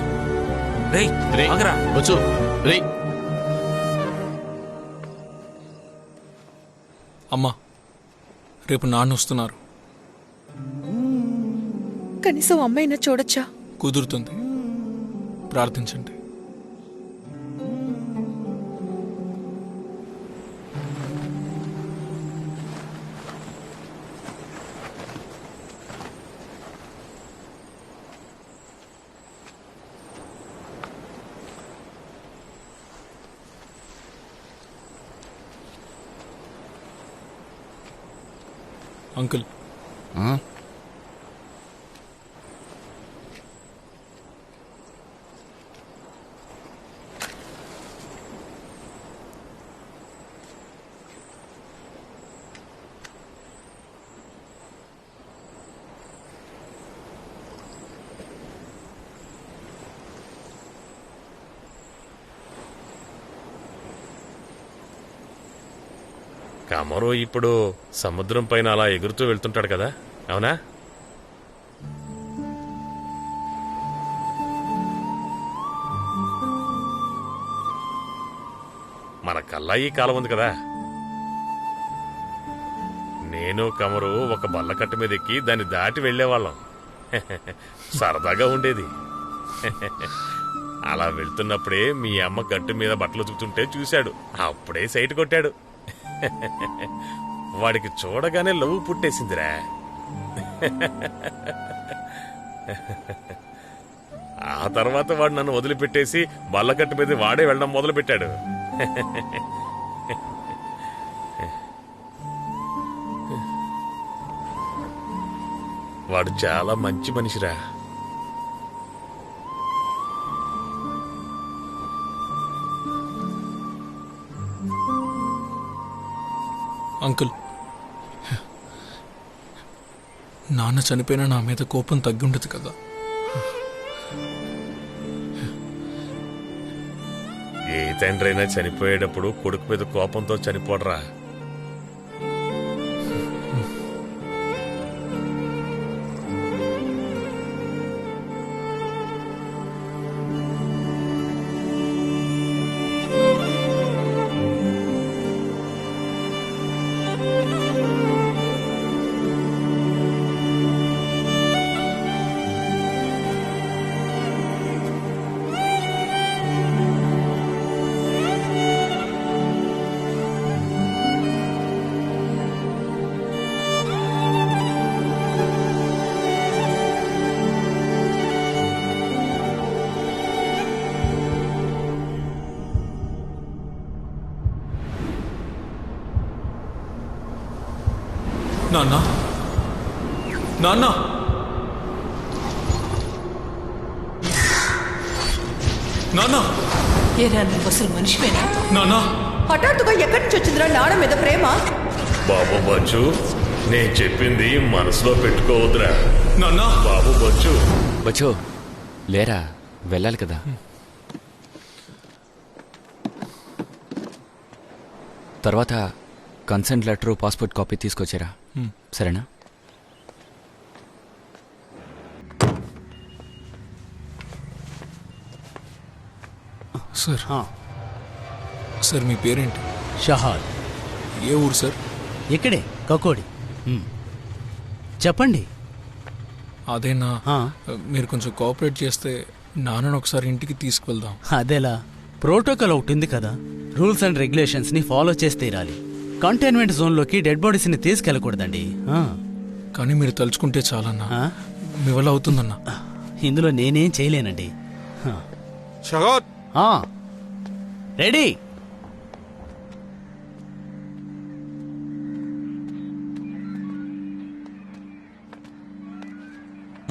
రేయ్ రేయ్ ఆగరా బచ్చో, రేయ్. అమ్మా రేపు నాన్న వస్తున్నారు. కనీసం అమ్మాయినా చూడొచ్చా? కుదురుతుంది, ప్రార్థించండి. అంకుల్ కమరు ఇప్పుడు సముద్రం పైన అలా ఎగురుతూ వెళ్తుంటాడు కదా, అవునా? మన కల్లా ఈ కాలం ఉంది కదా. నేను కమరు ఒక బల్లకట్టు మీద ఎక్కి దాన్ని దాటి వెళ్లేవాళ్ళం. సరదాగా ఉండేది. అలా వెళ్తున్నప్పుడే మీ అమ్మ గట్టు మీద బట్టలు ఉతుకుతుంటే చూశాడు. అప్పుడే సైట్ కొట్టాడు. వాడికి చూడగానే లవ్ పుట్టేసిందిరా. ఆ తర్వాత వాడు నన్ను వదిలిపెట్టేసి బల్లకట్టు మీద వాడే వెళ్ళడం మొదలుపెట్టాడు. వాడు చాలా మంచి మనిషిరా. అంకుల్ నాన్న చనిపోయినా నా మీద కోపం తగ్గి ఉండదు కదా. ఏ తండ్రి అయినా చనిపోయేటప్పుడు కొడుకు మీద కోపంతో చనిపోడరా. నాన్న నాన్న నాన్న ఏరా నువ్వు అసలు మనిషివేనా? నాన్న హఠాత్తుగా ఎక్కడి నుంచి వచ్చిందిరా నాన్న మీద ప్రేమ? బాబు బచ్చు, నేను చెప్పింది మనసులో పెట్టుకోవద్దురా. నాన్న బాబు బచ్చు. బచ్చో లేరా, వెళ్ళాలి కదా. తర్వాత కన్సెంట్ లెటరు, పాస్పోర్ట్ కాపీ తీసుకొచ్చారా? సరేనా? సార్ సార్ మీ పేరేంటి? షహాద్. ఏ ఊరు సార్? ఇక్కడే కకోడి. చెప్పండి. అదేనా, మీరు కొంచెం కోఆపరేట్ చేస్తే నాన్నను ఒకసారి ఇంటికి తీసుకువెళ్దాం. అదేలా, ప్రోటోకాల్ ఒకటి ఉంది కదా, రూల్స్ అండ్ రెగ్యులేషన్స్ ని ఫాలో చేసి తీరాలి. కంటైన్మెంట్ జోన్లోకి డెడ్ బాడీస్ ని తీసుకెళ్ళకూడదండి. కానీ మీరు తలుచుకుంటే చాలన్నా, మీ వల్ల అవుతుందన్నా. ఇందులో నేనేం చేయలేనండి. రెడీ.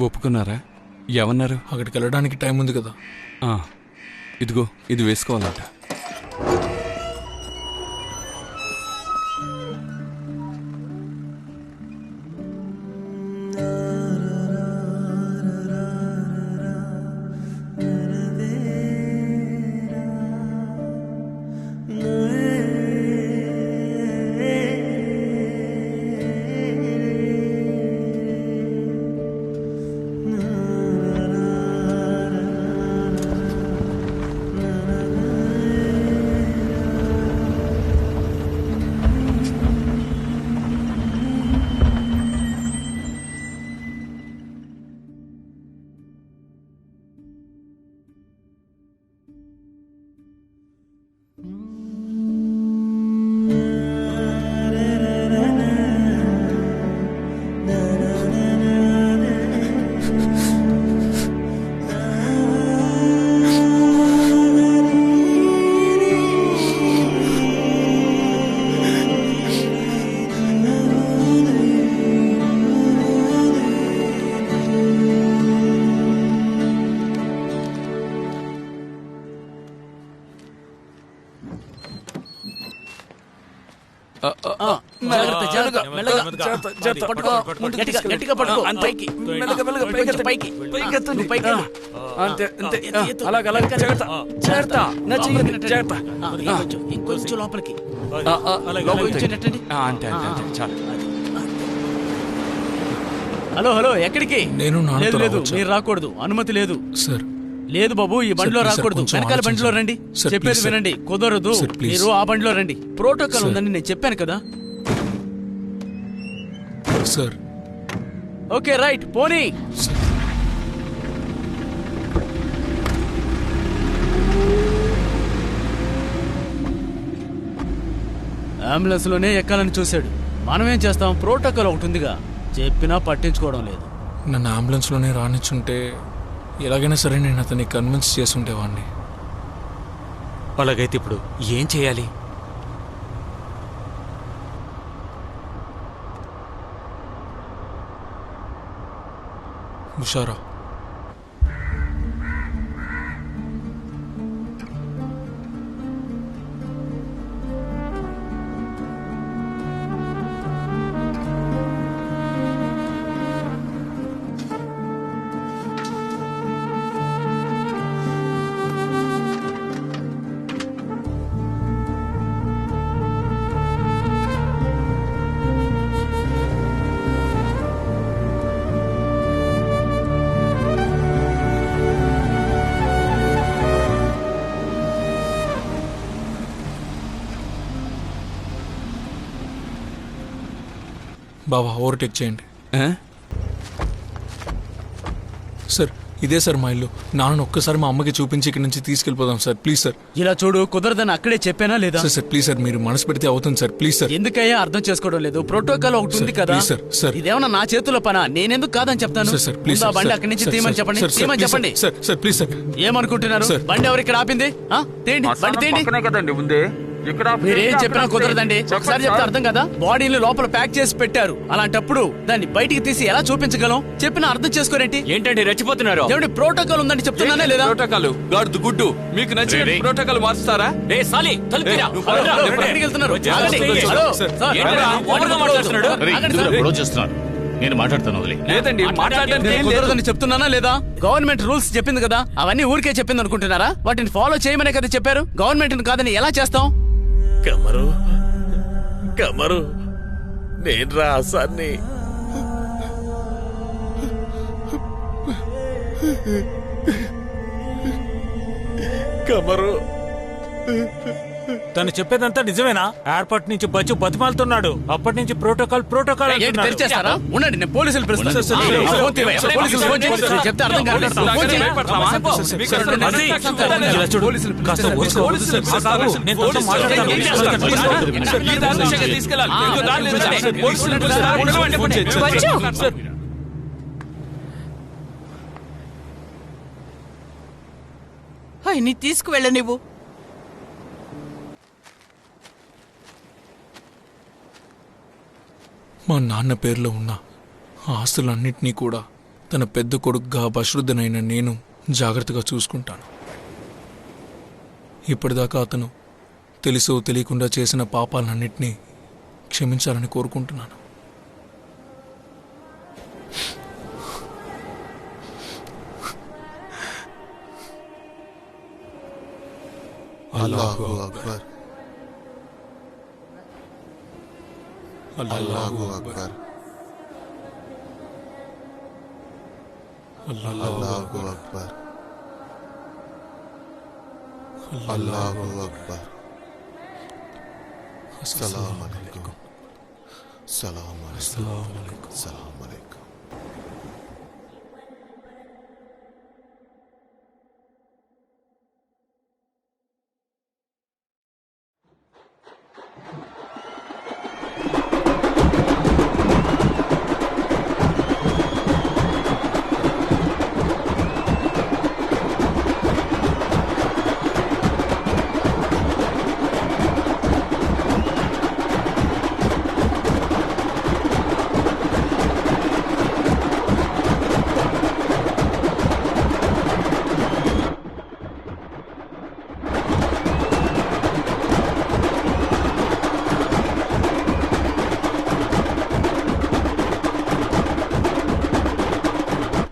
ఒప్పుకున్నారా? ఏమన్నారు? అక్కడికి వెళ్ళడానికి టైం ఉంది కదా. ఇదిగో ఇది వేసుకోవాలంట. ఇంకొంచెం లోపలికి. హలో హలో, ఎక్కడికి? నేను లేదు లేదు, మీరు రాకూడదు, అనుమతి లేదు సార్. లేదు బాబు, ఈ బండిలో రాకూడదు, వెనకాల బండిలో రండి. చెప్పేది వినండి, కుదరదు, మీరు ఆ బండిలో రండి. ప్రోటోకాల్ ఉందని నేను చెప్పాను కదా సార్. ఓకే రైట్, పోనీ. అంబులెన్స్ లోనే ఎక్కాలని చూశాడు. మనమేం చేస్తాం, ప్రోటోకాల్ ఒకటి ఉందిగా, చెప్పినా పట్టించుకోవడం లేదు. నన్ను అంబులెన్స్ లోనే రానిచ్చుంటే ఎలాగైనా సరే నేను అతన్ని కన్విన్స్ చేసి ఉండేవాడిని. అలాగైతే ఇప్పుడు ఏం చేయాలి? హుషారా, బావా ఓవర్టేక్ చేయండి సార్. ఇదే సార్ మా ఇల్లు. నాన్న ఒక్కసారి మా అమ్మకి చూపించి ఇక్కడ నుంచి తీసుకెళ్ళిపోదాం సార్. Please sir. ఇలా చూడు, కుదరదని అక్కడే చెప్పానా లేదా? సార్ సార్ ప్లీజ్ సార్, మీరు మనసు పెడితే అవుతుంది సార్. Please sir. ఎందుకయ్యా అర్థం చేసుకోవడం లేదు? ప్రోటోకాల్ ఒకటి ఉంది కదా సార్. సార్ ఇదేమన్నా నా చేతుల్లో పనా? నేనెందుకు కాదని చెప్తాను. Sir sir please. బండి అక్కడి నుంచి తీయమని చెప్పండి. తీయమని చెప్పండి. Sir sir please sir. ఏమనుకుంటున్నారు? బండి ఎవరు ఇక్కడ ఆపింది? తేండి బండి తేండి కదండి ఉంది. మీరేం చెప్పినా కుదరదండి. ఒకసారి చెప్తే అర్థం కదా. బాడీని లోపల ప్యాక్ చేసి పెట్టారు. అలాంటప్పుడు దాన్ని బయటికి తీసి ఎలా చూపించగలం? చెప్పినా అర్థం చేసుకోరేంటి? ఏంటండి రెచ్చిపోతున్నారు? ఏమండి ప్రోటోకాల్ ఉందని చెప్తున్నానే లేదా? ప్రోటోకాల్ గాడు గుడ్డు మీకు నచ్చిన ప్రోటోకాల్ మార్చుతారా? నేను మాట్లాడుతాను వదిలే. లేదండి కుదరదని చెప్తున్నానా లేదా? గవర్నమెంట్ రూల్స్ చెప్పింది కదా, అవన్నీ ఊరికే చెప్పింది అనుకుంటున్నారా? వాటిని ఫాలో చేయమనే కదా చెప్పారు. గవర్నమెంట్ కాదని ఎలా చేస్తాం? కమరు నేను రా అసాన్ని. కమరు తను చెప్పేదంతా నిజమేనా? ఎయిర్పోర్ట్ నుంచి బచ్చు బతిమాలుతున్నాడు. అప్పటి నుంచి ప్రోటోకాల్ తెరిచేస్తారా? ఉండండి, నేను పోలీసులు పిలుస్తాను. చెప్తే అర్థం కాదు. నీ తీసుకువెళ్ళ నువ్వు. మా నాన్న పేరులో ఉన్న ఆస్తులన్నింటినీ కూడా తన పెద్ద కొడుకుగా బశ్రుద్దనైన నేను జాగ్రత్తగా చూసుకుంటాను. ఇప్పటిదాకా అతను తెలుసో తెలియకుండా చేసిన పాపాలన్నింటినీ క్షమించాలని కోరుకుంటున్నాను. అల్లాహు అక్బర్. అల్లాహు అక్బర్. అల్లాహు అక్బర్. అల్లాహు అక్బర్. సలాం అలైకుం. సలాం అలైకుం. సలాం అలైకుం.